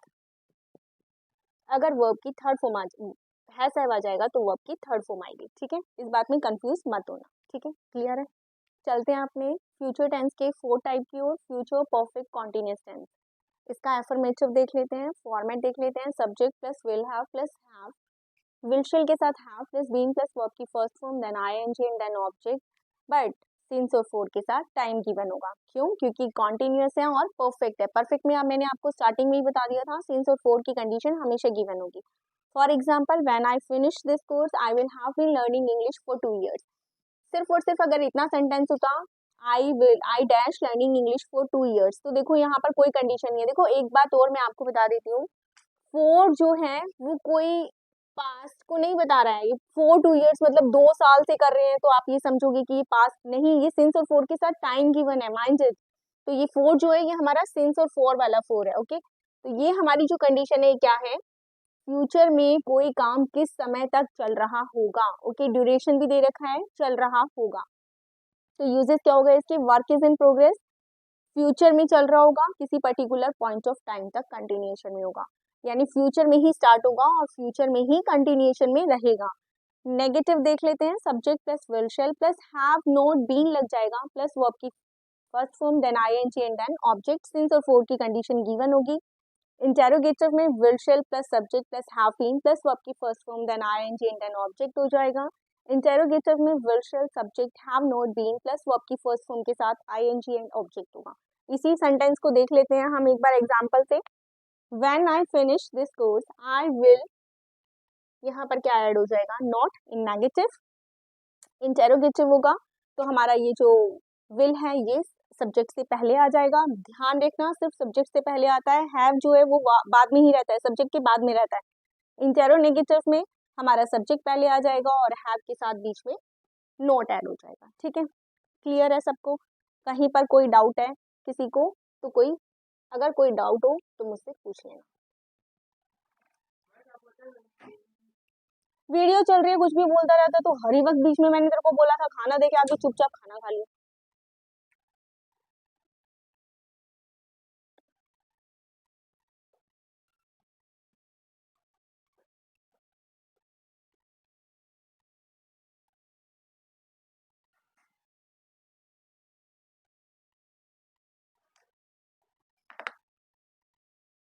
अगर वर्ब की थर्ड फॉर्म हैज आ जाएगा तो वर्ब की थर्ड फॉर्म आएगी। ठीक है, इस बात में कंफ्यूज मत होना। ठीक है, क्लियर है। चलते हैं अपने फ्यूचर टेंस के 4 टाइप की ओर, फ्यूचर परफेक्ट कॉन्टिन्यूअस टेंस। इसका एफर्मेटिव देख लेते हैं, फॉर्मेट देख लेते हैं, subject plus will have plus have, will shall के साथ have plus being plus verb की first form then ING and then object, but since और फोर के साथ टाइम गिवन होगा। क्यों? क्योंकि कॉन्टिन्यूअस है और परफेक्ट है। परफेक्ट में मैंने आपको स्टार्टिंग में ही बता दिया था, सिंस और फोर की कंडीशन हमेशा गिवन होगी। For example, when I finish this course I will have been learning English for 2 years। सिर्फ और सिर्फ अगर इतना सेंटेंस होता, I dash learning English for 2 years, तो देखो यहाँ पर कोई कंडीशन नहीं है। देखो एक बात और मैं आपको बता देती हूँ, फोर जो है वो कोई पास्ट को नहीं बता रहा है। ये 4 2 years मतलब 2 साल से कर रहे हैं, तो आप ये समझोगे कि ये पास्ट नहीं, ये सिंस और फोर के साथ टाइम गिवन है, माइंड इट। तो ये फोर जो है ये हमारा सिंस और फोर वाला फोर है। ओके, तो ये हमारी जो कंडीशन है क्या है, फ्यूचर में कोई काम किस समय तक चल रहा होगा। ओके, ड्यूरेशन भी दे रखा है, चल रहा होगा। तो यूजेस क्या होगा इसके, work is in progress, future में चल रहा होगा, किसी पर्टिकुलर पॉइंट ऑफ टाइम तक कंटिन्यूएशन में होगा, यानी फ्यूचर में ही स्टार्ट होगा और फ्यूचर में ही कंटिन्यूएशन में रहेगा। नेगेटिव देख लेते हैं, subject plus will shall plus have not been लग जाएगा प्लस वर्ब की first form then ING and then object, since और फोर की कंडीशन गिवन होगी। इंटेरोगेटिव में will shall plus subject plus have been plus verb की first form then ING and then object हो जाएगा। इंटेरोगेटिव में will shall subject have not been plus verb की first form के साथ आईएनजी एंड ऑब्जेक्ट होगा। इसी सेंटेंस को देख लेते हैं हम एक बार एग्जांपल से। When I finish this course I will, यहाँ पर क्या ऐड हो जाएगा, नॉट इन नेगेटिव। इंटेरोगेटिव होगा तो हमारा ये जो विल है ये सब्जेक्ट से पहले आ जाएगा। ध्यान रखना सिर्फ सब्जेक्ट से पहले आता है, हैव जो है वो बाद में ही रहता है, सब्जेक्ट के बाद में रहता है। इंटेरोनेगेटिव में हमारा सब्जेक्ट पहले आ जाएगा और हैव के साथ बीच में नोट ऐड हो जाएगा। ठीक है, क्लियर है सबको? कहीं पर कोई डाउट है किसी को तो कोई, अगर कोई डाउट हो तो मुझसे पूछ लेना। वीडियो चल रही है, कुछ भी बोलता रहता है तो हर ही वक्त बीच में, मैंने तेरे को बोला था खाना दे के आगे चुपचाप खाना खा लिया।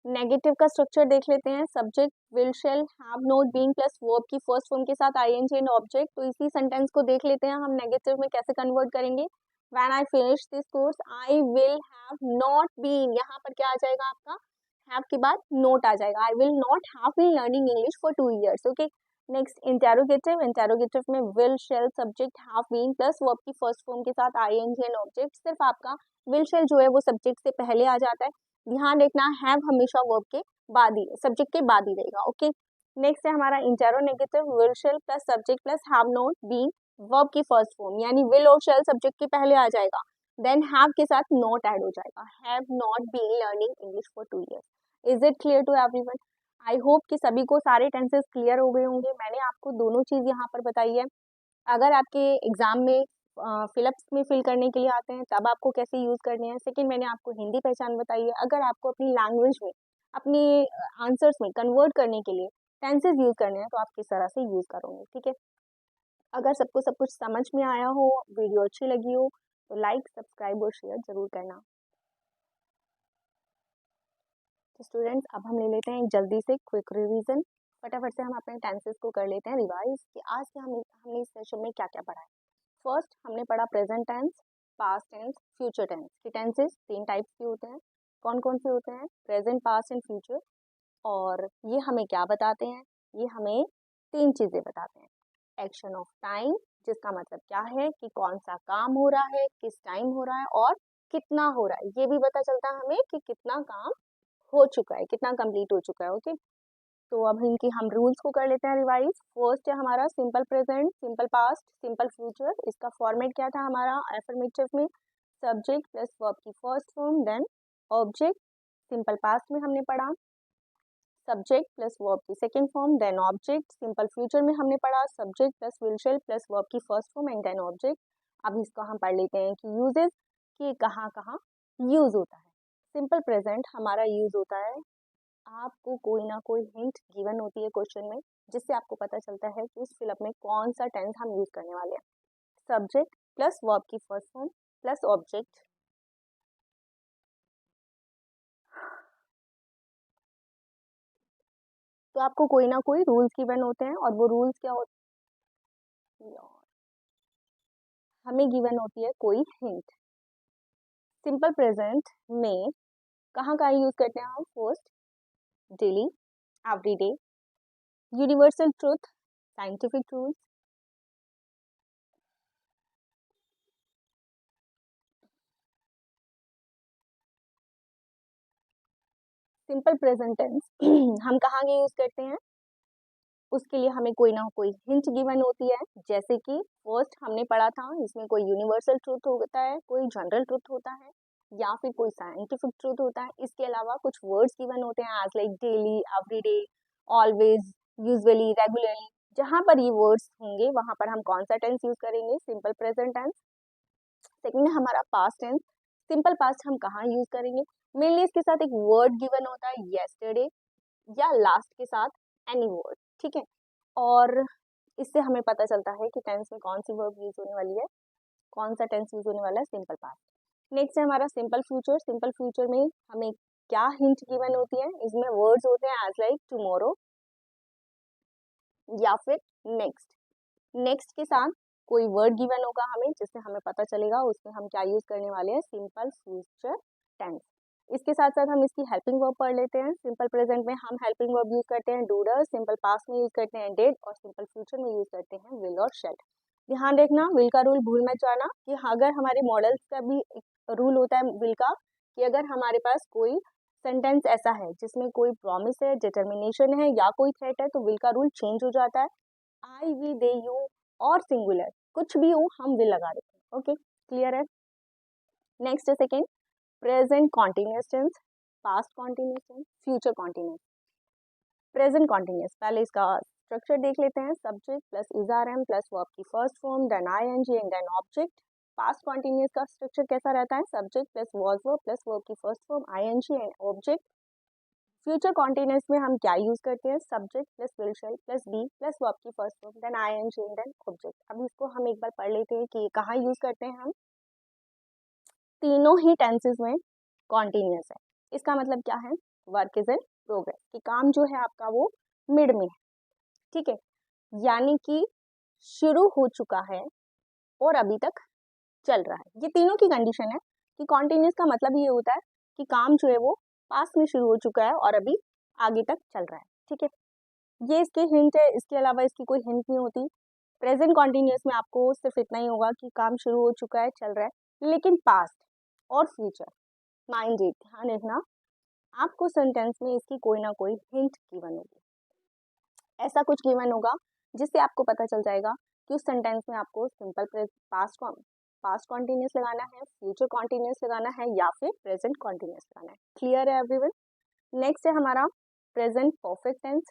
नेगेटिव का स्ट्रक्चर देख लेते हैं। Subject will shall have not been plus verb की फर्स्ट फॉर्म के साथ आईएनजी एंड ऑब्जेक्ट। तो इसी सेंटेंस को देख लेते हैं हम नेगेटिव में कैसे कन्वर्ट करेंगे। When I finish this course I will have not been, यहाँ पर क्या आ जाएगा आपका, हैव के बाद नोट आ जाएगा। I will not have been learning English for 2 years। Okay, next interrogative. Interrogative में will shall subject have been plus verb की फर्स्ट फॉर्म के साथ आईएनजी एंड ऑब्जेक्ट। सिर्फ आपका विल शेल जो है वो सब्जेक्ट से पहले आ जाता है। ध्यान रखना हैव हमेशा वर्ब के बाद ही, सब्जेक्ट के बाद ही रहेगा। ओके, नेक्स्ट है हमारा interronegative. Will shall plus subject plus have not been verb की फर्स्ट फॉर्म, यानी विल और शेल सब्जेक्ट के पहले आ जाएगा, देन हैव के साथ नॉट ऐड हो जाएगा। Have not been learning English for 2 years। Is it clear to everyone? I hope कि सभी को सारे टेंसेस क्लियर हो गए होंगे। मैंने आपको दोनों चीज यहाँ पर बताई है। अगर आपके एग्जाम में फिलअप्स में फिल करने के लिए आते हैं तब आपको कैसे यूज़ करने हैं। सेकंड, मैंने आपको हिंदी पहचान बताई है। अगर आपको अपनी लैंग्वेज में अपनी आंसर्स में कन्वर्ट करने के लिए टेंसेस यूज़ करने हैं तो आप किस तरह से यूज़ करोगे। ठीक है, अगर सबको सब कुछ समझ में आया हो, वीडियो अच्छी लगी हो तो लाइक, सब्सक्राइब और शेयर जरूर करना। तो स्टूडेंट्स, अब हम ले लेते हैं एक जल्दी से क्विक रिवीजन। फटाफट से हम अपने टेंसेस को कर लेते हैं रिवाइज कि आज के हमने इस सेशन में क्या क्या पढ़ा है। फर्स्ट हमने पढ़ा present tense, past tense, future tense के टेंसेस 3 टाइप्स के होते हैं। कौन कौन से होते हैं? Present, past and future. और ये हमें क्या बताते हैं? ये हमें 3 चीज़ें बताते हैं। एक्शन ऑफ टाइम, जिसका मतलब क्या है कि कौन सा काम हो रहा है, किस टाइम हो रहा है और कितना हो रहा है। ये भी पता चलता है हमें कि कितना काम हो चुका है, कितना कंप्लीट हो चुका है। ओके, तो अब इनकी हम रूल्स को कर लेते हैं रिवाइज। फर्स्ट है हमारा simple present, simple past, simple future. इसका फॉर्मेट क्या था हमारा? अफर्मेटिव में सब्जेक्ट प्लस वर्ब की first form, then object. Simple past में हमने पढ़ा सब्जेक्ट प्लस वर्ब की second form, then object. Simple future में हमने पढ़ा subject plus will shall plus verb की first form and then object. अब इसको हम पढ़ लेते हैं कि यूजेस, कि कहाँ कहाँ यूज होता है। सिंपल प्रेजेंट हमारा यूज होता है, आपको कोई ना कोई हिंट गिवन होती है क्वेश्चन में, जिससे आपको पता चलता है कि उस फिलअप में कौन सा टेंस हम यूज करने वाले हैं। सब्जेक्ट प्लस वर्ब की फर्स्ट फॉर्म प्लस ऑब्जेक्ट। तो आपको कोई ना कोई रूल्स गिवन होते हैं और वो रूल्स क्या होते हैं? हमें गिवन होती है कोई हिंट। सिंपल प्रेजेंट में कहाँ कहाँ यूज करते हैं हम? First, daily, everyday, universal truth, scientific truth. Simple present tense हम कहाँ यूज करते हैं? उसके लिए हमें कोई ना कोई हिंट गिवन होती है। जैसे कि फर्स्ट हमने पढ़ा था, इसमें कोई यूनिवर्सल ट्रूथ होता है, कोई जनरल ट्रूथ होता है या फिर कोई साइंटिफिक ट्रूथ होता है। इसके अलावा कुछ वर्ड्स गिवन होते हैं as like daily, everyday, always, usually, regularly. जहाँ पर ये वर्ड्स होंगे वहाँ पर हम कौन सा टेंस यूज करेंगे? Simple present tense. सेकंड है हमारा पास्ट टेंस। सिंपल पास्ट हम कहाँ यूज करेंगे? मेनली इसके साथ एक वर्ड गिवन होता है, येस्टरडे, या लास्ट के साथ एनी वर्ड। ठीक है, और इससे हमें पता चलता है कि टेंस में कौन सी वर्ब यूज होने वाली है, कौन सा टेंस यूज होने वाला है, सिंपल पास्ट। नेक्स्ट है हमारा सिंपल फ्यूचर। सिंपल फ्यूचर में हमें क्या हिंट गिवन होती है? इसमें वर्ड्स होते हैं एज लाइक टुमारो या फिर नेक्स्ट। नेक्स्ट के साथ कोई वर्ड गिवन होगा हमें, जिससे हमें पता चलेगा उसमें हम क्या यूज करने वाले हैं, सिंपल फ्यूचर टेंस। इसके साथ साथ हम इसकी हेल्पिंग वर्ब पढ़ लेते हैं। सिंपल प्रेजेंट में हम हेल्पिंग वर्ब यूज करते हैं डू डज, सिंपल पास्ट में यूज करते हैं डिड, और सिंपल फ्यूचर में यूज करते हैं विल और शैल। ध्यान रखना, विल का रूल भूल मत जाना कि अगर हमारे मॉडल्स का भी एक रूल होता है विल का, कि अगर हमारे पास कोई सेंटेंस ऐसा है जिसमें कोई प्रॉमिस है, डिटर्मिनेशन है या कोई थ्रेट है, तो विल का रूल चेंज हो जाता है। आई, वी, दे, यू और सिंगुलर कुछ भी हो हम विल लगा देते हैं। ओके, क्लियर है। Next second, present continuous tense, past continuous tense, future continuous. Present continuous, पहले इसका स्ट्रक्चर देख लेते हैं। Subject plus is are am plus verb की first form, then I N G and then object. Past continuous का structure कैसा रहता है, subject plus was verb plus verb की first form I N G and object. Future continuous में हम क्या use करते हैं, subject plus will shall plus be plus verb की first form, then I N G and then object. अब इसको हम एक बार पढ़ लेते हैं कि कहाँ यूज करते हैं हम। तीनों ही टेंसेस में कॉन्टिन्यूअस है। इसका मतलब क्या है, वर्क इज इन प्रोग्रेस, कि काम जो है आपका वो मिड में है, ठीक है, यानी कि शुरू हो चुका है और अभी तक चल रहा है। ये तीनों की कंडीशन है कि कॉन्टिन्यूअस का मतलब ये होता है कि काम जो है वो पास में शुरू हो चुका है और अभी आगे तक चल रहा है, ठीक है। ये इसके हिंट है, इसके अलावा इसकी कोई हिंट नहीं होती। प्रेजेंट कॉन्टिन्यूअस में आपको सिर्फ इतना ही होगा कि काम शुरू हो चुका है, चल रहा है। लेकिन पास्ट और फ्यूचर, माइंड इट, ध्यान रखना, आपको सेंटेंस में इसकी कोई ना कोई हिंट गिवन होगी। ऐसा कुछ गिवन होगा जिससे आपको पता चल जाएगा कि उस सेंटेंस में आपको सिंपल पास्ट कॉन्टिन्यूअस लगाना है, फ्यूचर कॉन्टिन्यूअस लगाना है या फिर प्रेजेंट कॉन्टिन्यूअस लगाना है। क्लियर है एवरीवन। नेक्स्ट है हमारा present perfect tense,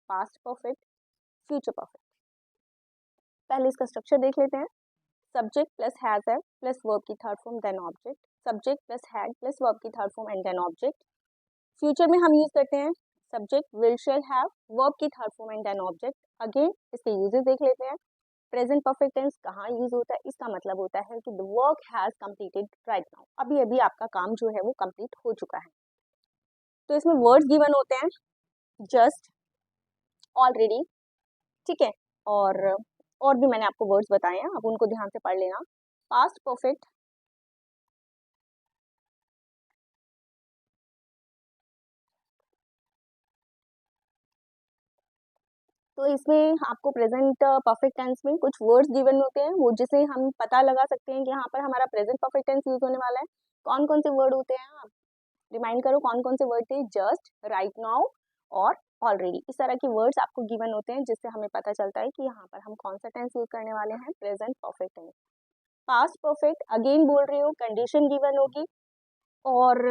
past perfect, future perfect. पहले इसका स्ट्रक्चर देख लेते हैं। सब्जेक्ट प्लस हैज है प्लस वर्ब की third form then object, subject plus had plus verb की third form and then object. Future में हम यूज करते हैं subject will shall have verb की third form and then object. Again इसके uses देख लेते हैं। प्रेजेंट परफेक्ट टेंस कहाँ यूज होता है, इसका मतलब होता है कि the work has completed right now, अभी अभी आपका काम जो है वो कंप्लीट हो चुका है। तो इसमें वर्ड्स गिवन होते हैं जस्ट, ऑलरेडी, ठीक है, और भी मैंने आपको वर्ड्स बताए हैं, आप उनको ध्यान से पढ़ लेना। पास्ट परफेक्ट, तो इसमें आपको प्रेजेंट परफेक्ट टेंस में कुछ वर्ड्स गिवन होते हैं, वो जिसे हम पता लगा सकते हैं कि यहाँ पर हमारा प्रेजेंट परफेक्ट टेंस यूज होने वाला है। कौन कौन से वर्ड होते हैं, आप रिमाइंड करो कौन कौन से वर्ड थे, जस्ट, राइट नाउ और ऑलरेडी। इस तरह के वर्ड्स आपको गिवन होते हैं जिससे हमें पता चलता है कि यहाँ पर हम कौन सा टेंस यूज करने वाले हैं, present perfect tense. Past perfect again बोल रही हूँ, कंडीशन गिवन होगी और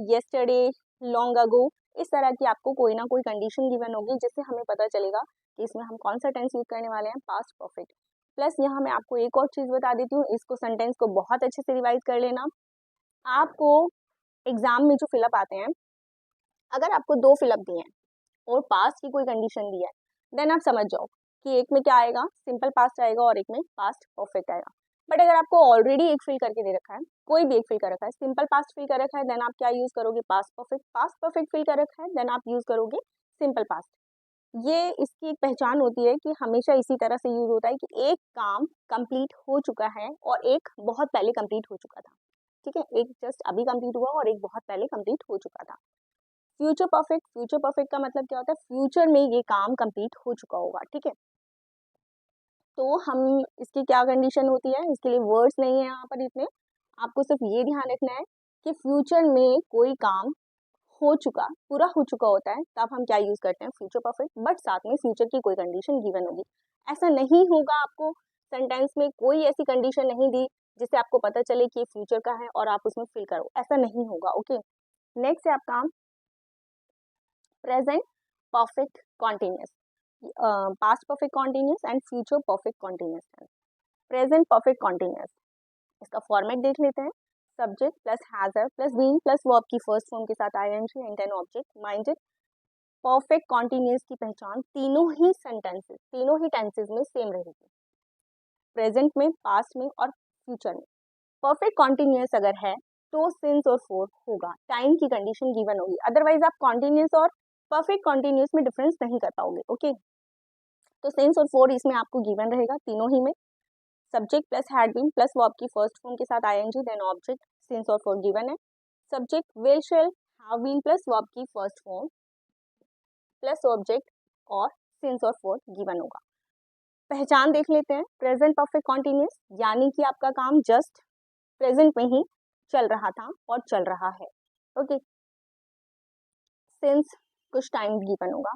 येस्टरडे, लॉन्ग अगो, इस तरह की आपको कोई ना कोई कंडीशन गिवन होगी जिससे हमें पता चलेगा कि इसमें हम कौन सा टेंस यूज करने वाले हैं, पास्ट परफेक्ट। प्लस यहाँ मैं आपको एक और चीज बता देती हूँ, इसको सेंटेंस को बहुत अच्छे से रिवाइज कर लेना। आपको एग्जाम में जो फिलअप आते हैं, अगर आपको 2 फिलअप दिए हैं और पास्ट की कोई कंडीशन दी है, देन आप समझ जाओ कि एक में क्या आएगा, सिंपल पास्ट आएगा और एक में पास्ट परफेक्ट आएगा। बट अगर आपको ऑलरेडी एक फिल करके दे रखा है, कोई भी एक फिल कर रखा है, सिंपल पास्ट फिल कर रखा है, देन आप क्या यूज करोगे, past perfect. Past perfect fill कर रखा है, देन आप यूज करोगे सिंपल पास्ट। ये इसकी एक पहचान होती है कि हमेशा इसी तरह से यूज होता है कि एक काम कंप्लीट हो चुका है और एक बहुत पहले कंप्लीट हो चुका था, ठीक है, एक जस्ट अभी कंप्लीट हुआ और एक बहुत पहले कंप्लीट हो चुका था। फ्यूचर परफेक्ट, फ्यूचर परफेक्ट का मतलब क्या होता है, फ्यूचर में ये काम कंप्लीट हो चुका होगा, ठीक है। तो हम इसकी क्या कंडीशन होती है, इसके लिए वर्ड्स नहीं है यहाँ पर इतने, आपको सिर्फ ये ध्यान रखना है कि फ्यूचर में कोई काम हो चुका, पूरा हो चुका होता है, तब हम क्या यूज करते हैं, फ्यूचर परफेक्ट, बट साथ में फ्यूचर की कोई कंडीशन गिवन होगी। ऐसा नहीं होगा आपको सेंटेंस में कोई ऐसी कंडीशन नहीं दी जिससे आपको पता चले कि ये फ्यूचर का है और आप उसमें फिल करो, ऐसा नहीं होगा। ओके, नेक्स्ट है आपका present perfect continuous, past perfect continuous and future perfect continuous tense. Present perfect continuous, इसका फॉर्मेट देख लेते हैं। Subject plus has plus being plus verb की फर्स्ट फॉर्म के साथ ING and then object, minded. Perfect continuous की पहचान तीनों ही सेंटेंसेस, तीनों ही टेंसेस में सेम रहेगी, प्रेजेंट में, पास्ट में और फ्यूचर में। परफेक्ट कॉन्टिन्यूअस अगर है तो सिंस और फोर होगा, टाइम की कंडीशन गिवन होगी, अदरवाइज आप कॉन्टिन्यूअस और परफेक्ट कॉन्टिन्यूअस में डिफरेंस नहीं कर पाओगे। ओके, तो सिंस और फॉर इसमें आपको गिवन रहेगा तीनों ही में, subject plus had been plus verb की फर्स्ट फॉर्म के साथ आईएनजी, देन ऑब्जेक्ट सिंस और फॉर गिवन है, subject will shall have been plus verb की फर्स्ट फॉर्म प्लस ऑब्जेक्ट और सिंस और फॉर गिवन होगा। पहचान देख लेते हैं, प्रेजेंट परफेक्ट कॉन्टिन्यूस यानी कि आपका काम जस्ट प्रेजेंट में ही चल रहा था और चल रहा है। ओके, सिंस कुछ टाइम गिवन होगा।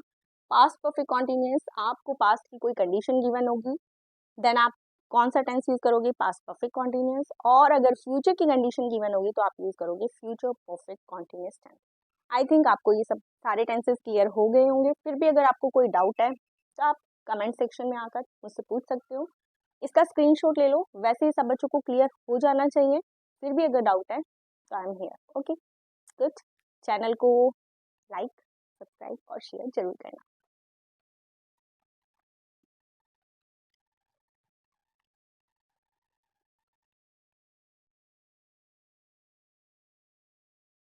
पास्ट परफेक्ट कॉन्टिन्यूस आपको पास्ट की कोई कंडीशन गिवन होगी, देन आप कौन सा टेंस यूज करोगे, पास्ट परफेक्ट कॉन्टिन्यूस, और अगर फ्यूचर की कंडीशन गिवन होगी तो आप यूज करोगे future perfect continuous tense. I think आपको ये सब सारे टेंसेस क्लियर हो गए होंगे। फिर भी अगर आपको कोई डाउट है तो आप कमेंट सेक्शन में आकर मुझसे पूछ सकते हो, इसका स्क्रीनशॉट ले लो, वैसे ही सब बच्चों को क्लियर हो जाना चाहिए। फिर भी अगर डाउट है तो I am here. Okay, good. Channel को लाइक, सब्सक्राइब और शेयर जरूर करना।